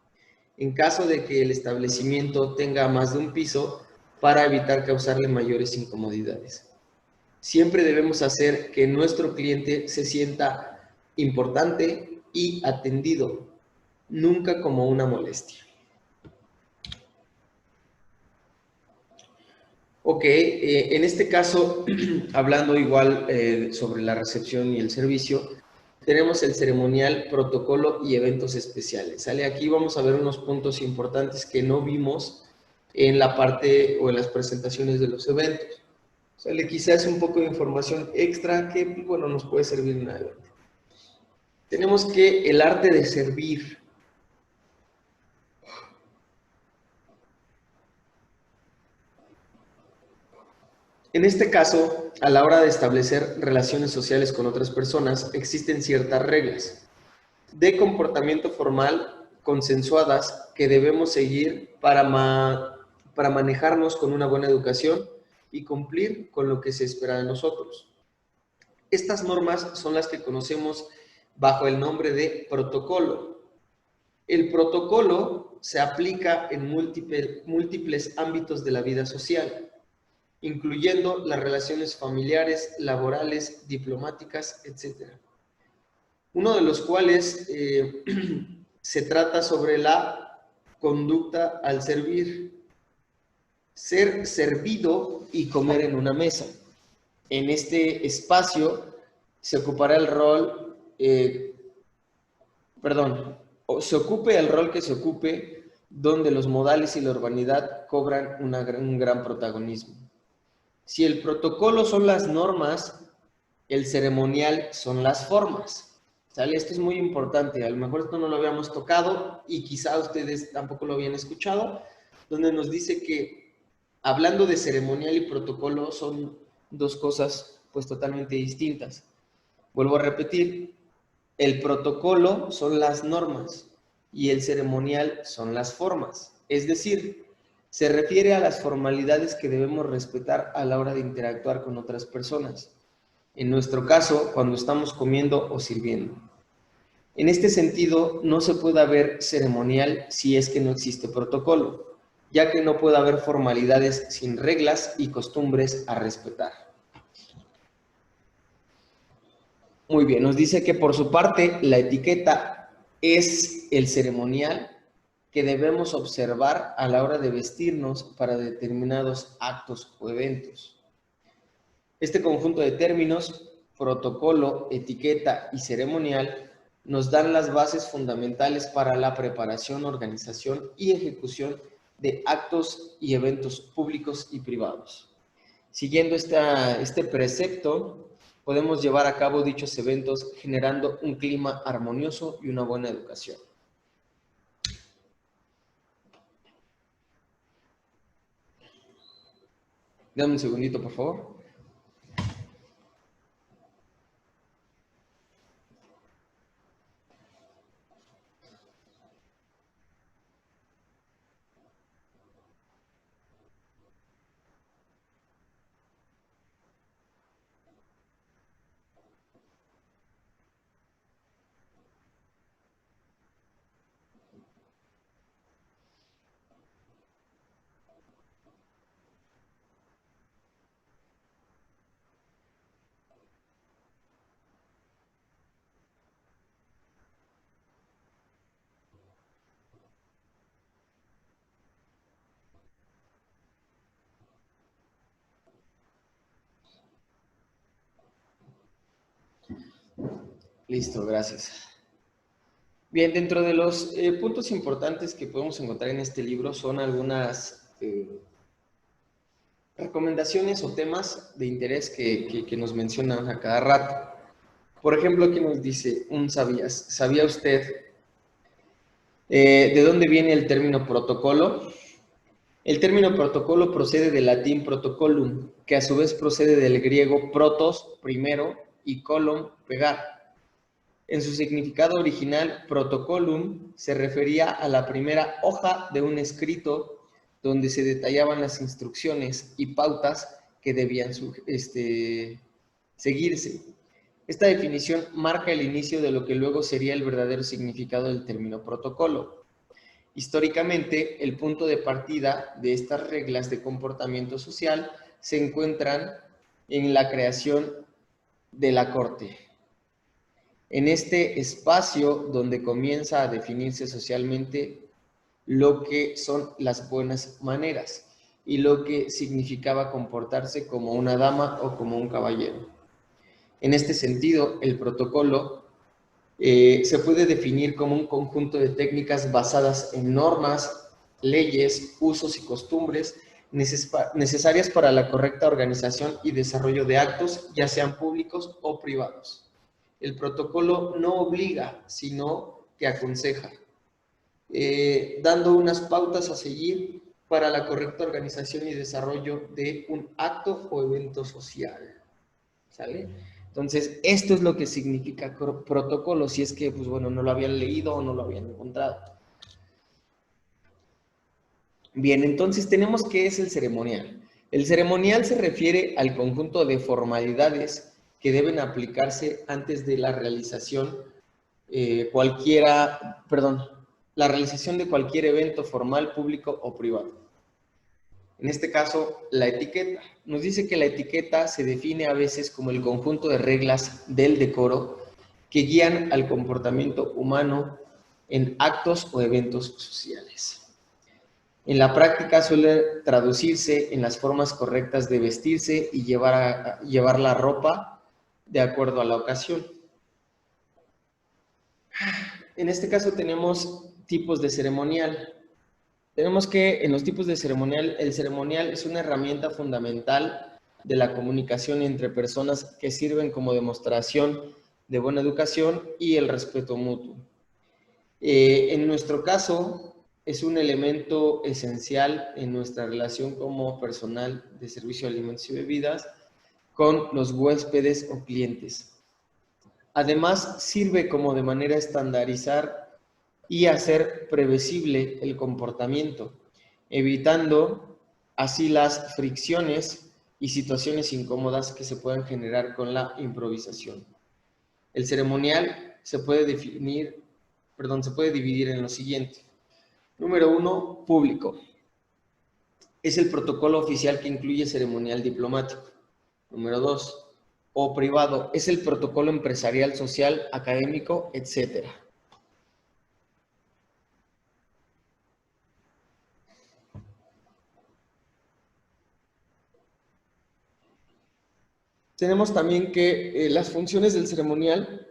En caso de que el establecimiento tenga más de un piso, para evitar causarle mayores incomodidades. Siempre debemos hacer que nuestro cliente se sienta importante y atendido, nunca como una molestia. Ok, en este caso, hablando igual sobre la recepción y el servicio, tenemos el ceremonial, protocolo y eventos especiales. ¿Sale? Aquí vamos a ver unos puntos importantes que no vimos en la parte o en las presentaciones de los eventos. ¿Sale? Quizás un poco de información extra que, bueno, nos puede servir en adelante. Tenemos que el arte de servir. En este caso, a la hora de establecer relaciones sociales con otras personas, existen ciertas reglas de comportamiento formal consensuadas que debemos seguir para manejarnos con una buena educación y cumplir con lo que se espera de nosotros. Estas normas son las que conocemos bajo el nombre de protocolo. El protocolo se aplica en múltiples ámbitos de la vida social, incluyendo las relaciones familiares, laborales, diplomáticas, etc. Uno de los cuales se trata sobre la conducta al servir, ser servido y comer en una mesa. En este espacio se ocupará el rol, se ocupe el rol que se ocupe, donde los modales y la urbanidad cobran un gran protagonismo. Si el protocolo son las normas, el ceremonial son las formas. ¿Sale? Esto es muy importante. A lo mejor esto no lo habíamos tocado y quizá ustedes tampoco lo habían escuchado, donde nos dice que hablando de ceremonial y protocolo son dos cosas pues totalmente distintas. Vuelvo a repetir, el protocolo son las normas y el ceremonial son las formas. Es decir, se refiere a las formalidades que debemos respetar a la hora de interactuar con otras personas. En nuestro caso, cuando estamos comiendo o sirviendo. En este sentido, no se puede haber ceremonial si es que no existe protocolo, ya que no puede haber formalidades sin reglas y costumbres a respetar. Muy bien, nos dice que por su parte la etiqueta es el ceremonial que debemos observar a la hora de vestirnos para determinados actos o eventos. Este conjunto de términos, protocolo, etiqueta y ceremonial, nos dan las bases fundamentales para la preparación, organización y ejecución de actos y eventos públicos y privados. Siguiendo este precepto, podemos llevar a cabo dichos eventos generando un clima armonioso y una buena educación. Dame un segundito, por favor. Listo, gracias. Bien, dentro de los puntos importantes que podemos encontrar en este libro son algunas recomendaciones o temas de interés que nos mencionan a cada rato. Por ejemplo, aquí nos dice un sabías. ¿Sabía usted de dónde viene el término protocolo? El término protocolo procede del latín protocolum, que a su vez procede del griego protos, primero, y colon, pegar. En su significado original, protocolum se refería a la primera hoja de un escrito donde se detallaban las instrucciones y pautas que debían seguirse. Esta definición marca el inicio de lo que luego sería el verdadero significado del término protocolo. Históricamente, el punto de partida de estas reglas de comportamiento social se encuentran en la creación de la corte. En este espacio donde comienza a definirse socialmente lo que son las buenas maneras y lo que significaba comportarse como una dama o como un caballero. En este sentido, el protocolo se puede definir como un conjunto de técnicas basadas en normas, leyes, usos y costumbres necesarias para la correcta organización y desarrollo de actos, ya sean públicos o privados. El protocolo no obliga, sino que aconseja, dando unas pautas a seguir para la correcta organización y desarrollo de un acto o evento social. ¿Sale? Entonces, esto es lo que significa protocolo, si es que, pues bueno, no lo habían leído o no lo habían encontrado. Bien, entonces tenemos qué es el ceremonial. El ceremonial se refiere al conjunto de formalidades que deben aplicarse antes de la realización la realización de cualquier evento formal, público o privado. En este caso, la etiqueta. Nos dice que la etiqueta se define a veces como el conjunto de reglas del decoro que guían al comportamiento humano en actos o eventos sociales. En la práctica suele traducirse en las formas correctas de vestirse y llevar la ropa de acuerdo a la ocasión. En este caso tenemos tipos de ceremonial. Tenemos que en los tipos de ceremonial, el ceremonial es una herramienta fundamental de la comunicación entre personas que sirven como demostración de buena educación y el respeto mutuo. En nuestro caso, es un elemento esencial en nuestra relación como personal de servicio de alimentos y bebidas con los huéspedes o clientes. Además, sirve como de manera a estandarizar y hacer previsible el comportamiento, evitando así las fricciones y situaciones incómodas que se puedan generar con la improvisación. El ceremonial se puede dividir en lo siguiente. Número 1, público. Es el protocolo oficial que incluye ceremonial diplomático. Número 2, o privado. Es el protocolo empresarial, social, académico, etc. Tenemos también que las funciones del ceremonial,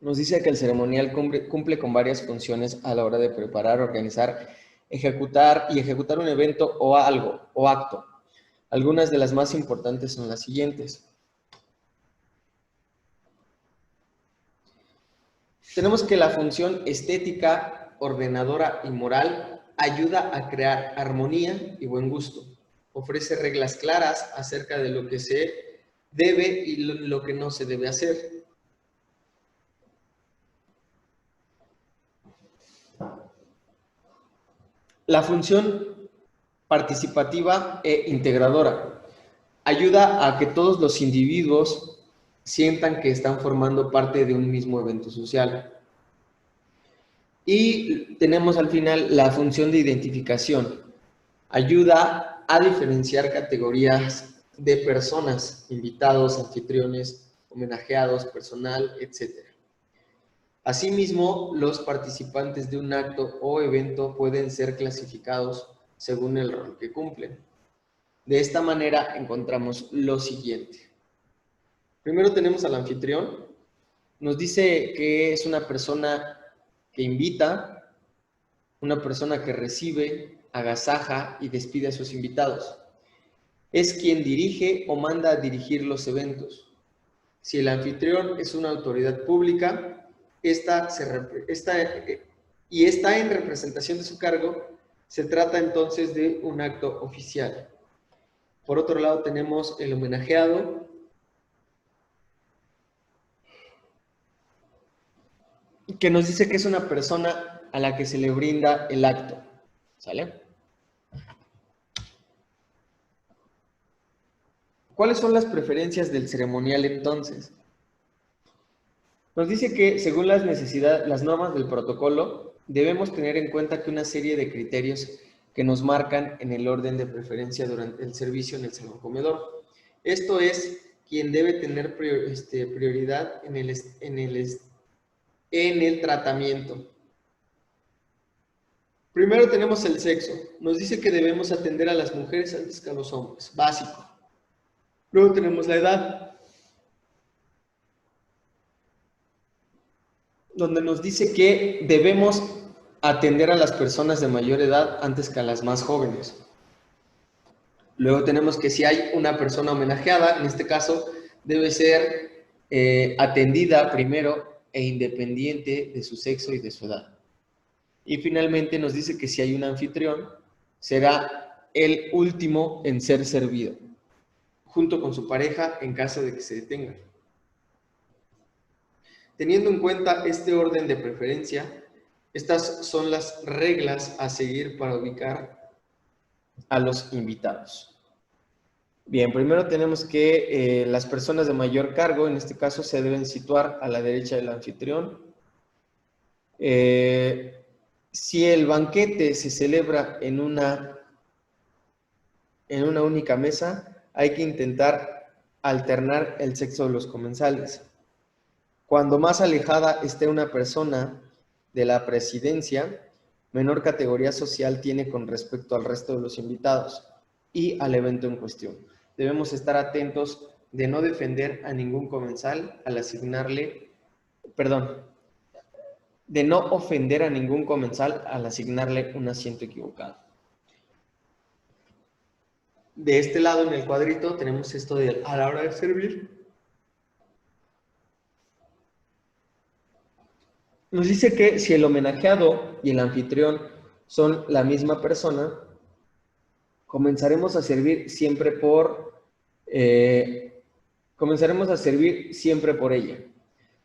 nos dice que el ceremonial cumple con varias funciones a la hora de preparar, organizar, ejecutar un evento o acto. Algunas de las más importantes son las siguientes. Tenemos que la función estética, ordenadora y moral ayuda a crear armonía y buen gusto. Ofrece reglas claras acerca de lo que se debe y lo que no se debe hacer. La función participativa e integradora ayuda a que todos los individuos sientan que están formando parte de un mismo evento social. Y tenemos al final la función de identificación. Ayuda a diferenciar categorías de personas, invitados, anfitriones, homenajeados, personal, etc. Asimismo, los participantes de un acto o evento pueden ser clasificados según el rol que cumplen. De esta manera encontramos lo siguiente. Primero tenemos al anfitrión. Nos dice que es una persona que invita, una persona que recibe, agasaja y despide a sus invitados. Es quien dirige o manda a dirigir los eventos. Si el anfitrión es una autoridad pública está en representación de su cargo, se trata entonces de un acto oficial. Por otro lado tenemos el homenajeado. que nos dice que es una persona a la que se le brinda el acto. ¿Sale? ¿Cuáles son las preferencias del ceremonial entonces? Nos dice que según las necesidades, las normas del protocolo, debemos tener en cuenta que una serie de criterios que nos marcan en el orden de preferencia durante el servicio en el salón comedor. Esto es, quien debe tener prioridad en el tratamiento. Primero tenemos el sexo. Nos dice que debemos atender a las mujeres antes que a los hombres. Básico. Luego tenemos la edad, donde nos dice que debemos atender a las personas de mayor edad antes que a las más jóvenes. Luego tenemos que si hay una persona homenajeada, en este caso, debe ser atendida primero e independiente de su sexo y de su edad. Y finalmente nos dice que si hay un anfitrión, será el último en ser servido, junto con su pareja en caso de que se detenga. Teniendo en cuenta este orden de preferencia, estas son las reglas a seguir para ubicar a los invitados. Bien, primero tenemos que las personas de mayor cargo, en este caso, se deben situar a la derecha del anfitrión. Si el banquete se celebra en una única mesa, hay que intentar alternar el sexo de los comensales. Cuando más alejada esté una persona de la presidencia, menor categoría social tiene con respecto al resto de los invitados y al evento en cuestión. Debemos estar atentos de no defender a ningún comensal al asignarle, de no ofender a ningún comensal al asignarle un asiento equivocado. De este lado en el cuadrito tenemos esto de a la hora de servir. Nos dice que si el homenajeado y el anfitrión son la misma persona, comenzaremos a servir siempre por ella,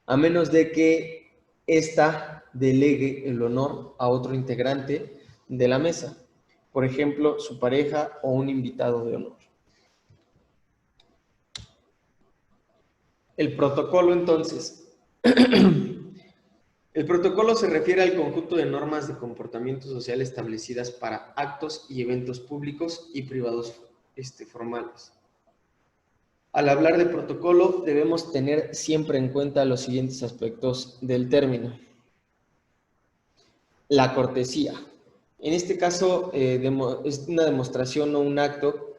a menos de que ésta delegue el honor a otro integrante de la mesa, por ejemplo, su pareja o un invitado de honor. El protocolo, entonces. El protocolo se refiere al conjunto de normas de comportamiento social establecidas para actos y eventos públicos y privados formales. Al hablar de protocolo, debemos tener siempre en cuenta los siguientes aspectos del término. La cortesía. En este caso, es una demostración o un acto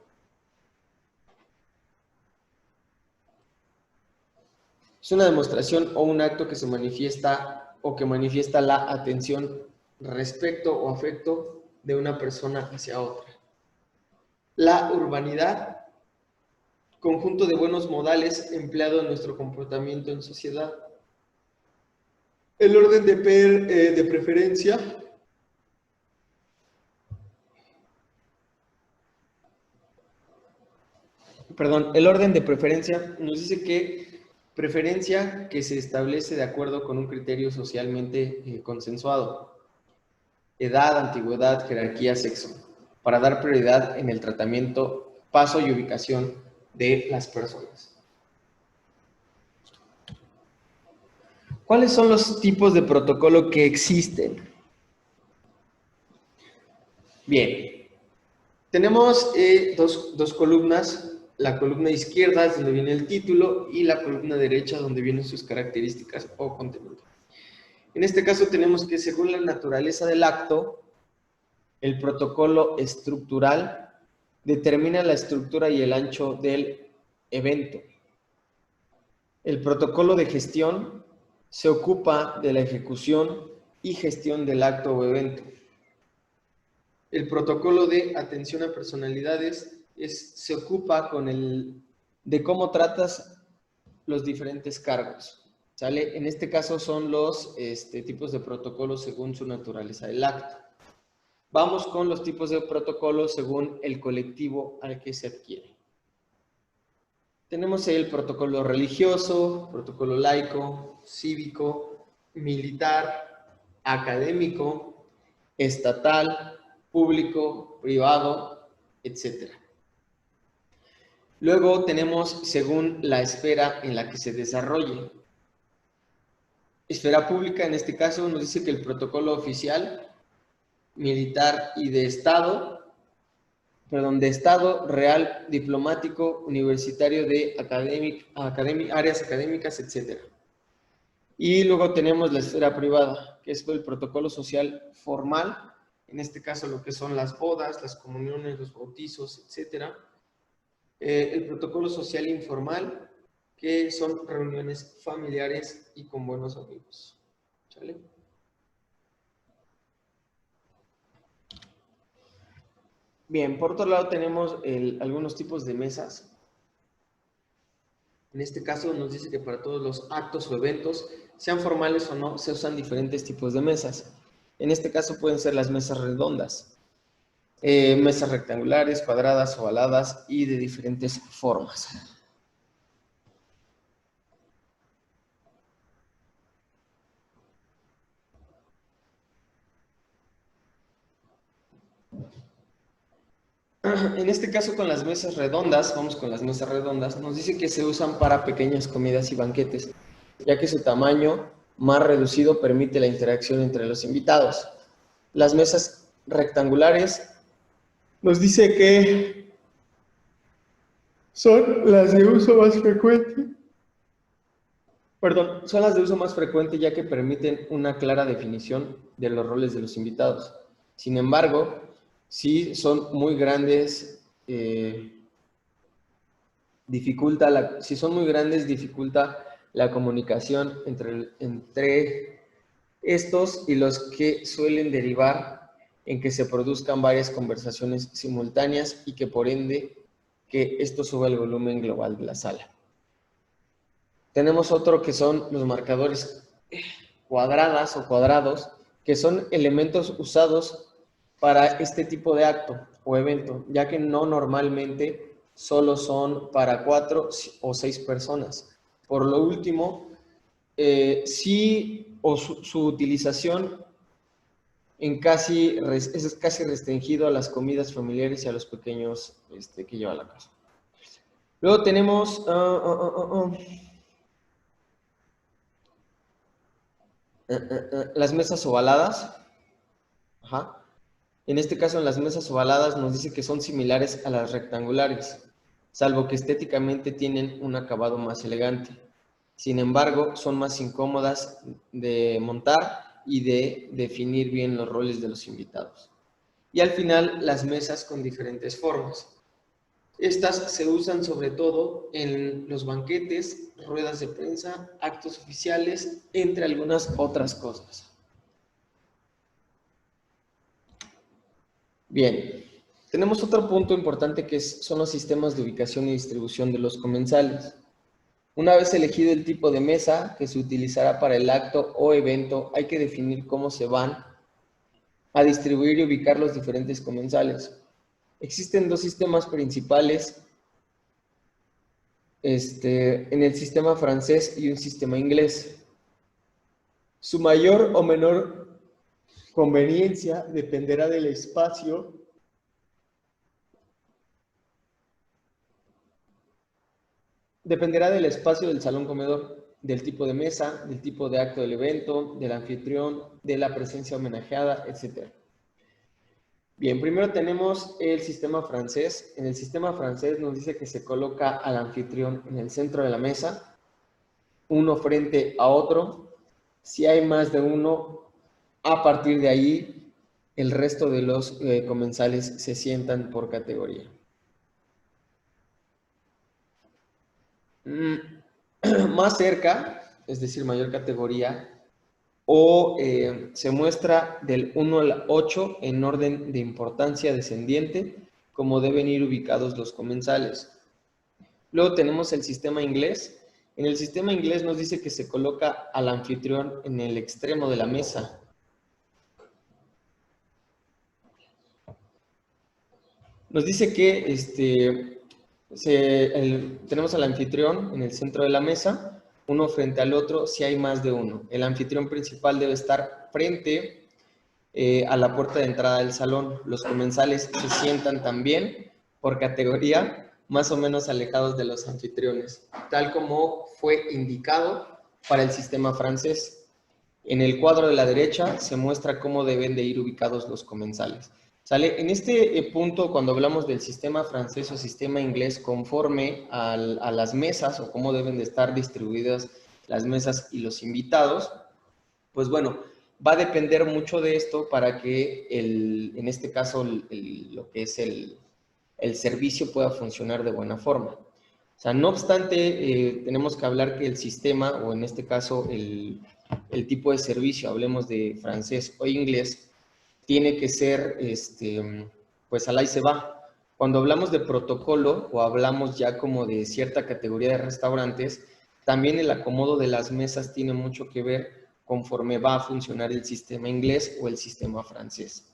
que se manifiesta o que manifiesta la atención, respeto o afecto de una persona hacia otra. La urbanidad, conjunto de buenos modales empleado en nuestro comportamiento en sociedad. El orden de preferencia. El orden de preferencia nos dice que preferencia que se establece de acuerdo con un criterio socialmente consensuado. Edad, antigüedad, jerarquía, sexo. Para dar prioridad en el tratamiento, paso y ubicación de las personas. ¿Cuáles son los tipos de protocolo que existen? Bien. Tenemos dos columnas. La columna izquierda es donde viene el título y la columna derecha donde vienen sus características o contenido. En este caso tenemos que según la naturaleza del acto, el protocolo estructural determina la estructura y el ancho del evento. El protocolo de gestión se ocupa de la ejecución y gestión del acto o evento. El protocolo de atención a personalidades se ocupa de cómo tratas los diferentes cargos. ¿Sale? En este caso son los tipos de protocolos según su naturaleza del acto. Vamos con los tipos de protocolos según el colectivo al que se adquiere. Tenemos el protocolo religioso, protocolo laico, cívico, militar, académico, estatal, público, privado, etc. Luego tenemos según la esfera en la que se desarrolle. Esfera pública, en este caso, nos dice que el protocolo oficial, militar y de Estado, real, diplomático, universitario, de áreas académicas, etc. Y luego tenemos la esfera privada, que es el protocolo social formal, en este caso lo que son las bodas, las comuniones, los bautizos, etc. El protocolo social informal, que son reuniones familiares y con buenos amigos. ¿Sale? Bien, por otro lado tenemos algunos tipos de mesas. En este caso nos dice que para todos los actos o eventos, sean formales o no, se usan diferentes tipos de mesas. En este caso pueden ser las mesas redondas, mesas rectangulares, cuadradas, ovaladas y de diferentes formas. En este caso con las mesas redondas, vamos con las mesas redondas, nos dice que se usan para pequeñas comidas y banquetes, ya que su tamaño más reducido permite la interacción entre los invitados. Las mesas rectangulares nos dice que son las de uso más frecuente. Son las de uso más frecuente ya que permiten una clara definición de los roles de los invitados. Sin embargo, si son muy grandes, dificulta la comunicación entre estos y los que suelen derivar en que se produzcan varias conversaciones simultáneas y que por ende que esto suba el volumen global de la sala. Tenemos otro que son los marcadores cuadradas o cuadrados, que son elementos usados para este tipo de acto o evento, ya que no normalmente solo son para 4 o 6 personas. Por lo último, su utilización es casi restringido a las comidas familiares y a los pequeños que lleva la casa. Luego tenemos las mesas ovaladas. Ajá. En este caso, en las mesas ovaladas nos dice que son similares a las rectangulares, salvo que estéticamente tienen un acabado más elegante. Sin embargo, son más incómodas de montar y de definir bien los roles de los invitados. Y al final, las mesas con diferentes formas. Estas se usan sobre todo en los banquetes, ruedas de prensa, actos oficiales, entre algunas otras cosas. Bien, tenemos otro punto importante que son los sistemas de ubicación y distribución de los comensales. Una vez elegido el tipo de mesa que se utilizará para el acto o evento, hay que definir cómo se van a distribuir y ubicar los diferentes comensales. Existen dos sistemas principales en el sistema francés y un sistema inglés. Su mayor o menor conveniencia dependerá del espacio del salón comedor, del tipo de mesa, del tipo de acto del evento, del anfitrión, de la presencia homenajeada, etc. Bien, primero tenemos el sistema francés. En el sistema francés nos dice que se coloca al anfitrión en el centro de la mesa, uno frente a otro. Si hay más de uno, a partir de ahí, el resto de los comensales se sientan por categoría. Más cerca, es decir, mayor categoría, o se muestra del 1 al 8 en orden de importancia descendiente, como deben ir ubicados los comensales. Luego tenemos el sistema inglés. En el sistema inglés nos dice que se coloca al anfitrión en el extremo de la mesa. Nos dice que tenemos al anfitrión en el centro de la mesa, uno frente al otro si hay más de uno. El anfitrión principal debe estar frente a la puerta de entrada del salón. Los comensales se sientan también por categoría, más o menos alejados de los anfitriones, tal como fue indicado para el sistema francés. En el cuadro de la derecha se muestra cómo deben de ir ubicados los comensales. ¿Sale? En este punto, cuando hablamos del sistema francés o sistema inglés conforme a las mesas o cómo deben de estar distribuidas las mesas y los invitados, pues bueno, va a depender mucho de esto para que en este caso lo que es el servicio pueda funcionar de buena forma. O sea, no obstante, tenemos que hablar que el sistema, o en este caso el tipo de servicio, hablemos de francés o inglés, tiene que ser, pues al ahí se va. Cuando hablamos de protocolo o hablamos ya como de cierta categoría de restaurantes, también el acomodo de las mesas tiene mucho que ver conforme va a funcionar el sistema inglés o el sistema francés.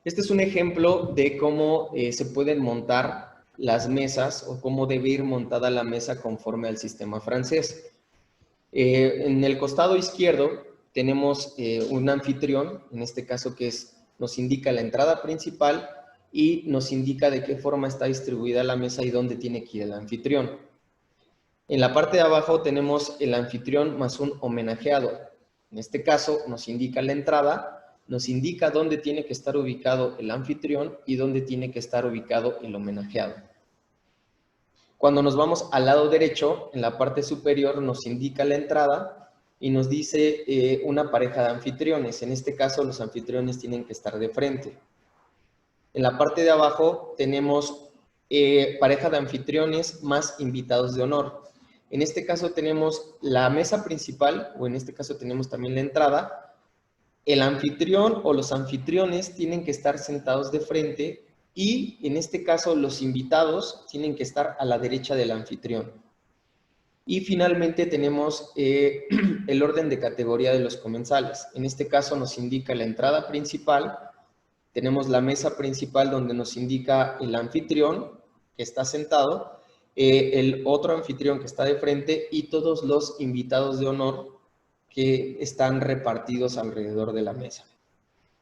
Este es un ejemplo de cómo se pueden montar las mesas o cómo debe ir montada la mesa conforme al sistema francés. En el costado izquierdo tenemos un anfitrión, en este caso que nos indica la entrada principal y nos indica de qué forma está distribuida la mesa y dónde tiene que ir el anfitrión. En la parte de abajo tenemos el anfitrión más un homenajeado. En este caso nos indica la entrada, nos indica dónde tiene que estar ubicado el anfitrión y dónde tiene que estar ubicado el homenajeado. Cuando nos vamos al lado derecho, en la parte superior nos indica la entrada y nos dice una pareja de anfitriones. En este caso los anfitriones tienen que estar de frente. En la parte de abajo tenemos pareja de anfitriones más invitados de honor. En este caso tenemos la mesa principal, o en este caso tenemos también la entrada. El anfitrión o los anfitriones tienen que estar sentados de frente y en este caso los invitados tienen que estar a la derecha del anfitrión. Y finalmente tenemos el orden de categoría de los comensales. En este caso nos indica la entrada principal, tenemos la mesa principal donde nos indica el anfitrión que está sentado, el otro anfitrión que está de frente y todos los invitados de honor que están repartidos alrededor de la mesa.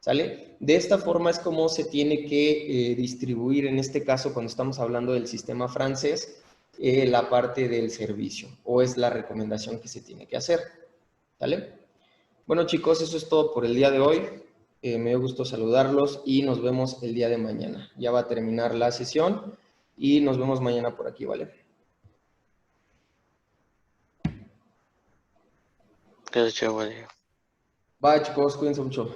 ¿Sale? De esta forma es como se tiene que distribuir, en este caso, cuando estamos hablando del sistema francés, la parte del servicio, o es la recomendación que se tiene que hacer. ¿Sale? Bueno, chicos, eso es todo por el día de hoy. Me dio gusto saludarlos y nos vemos el día de mañana. Ya va a terminar la sesión y nos vemos mañana por aquí, ¿vale? Gracias, chef. Buen día. Bye, chicos, cuídense mucho.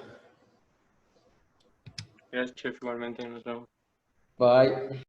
Gracias, chef, igualmente, nos vemos. Bye.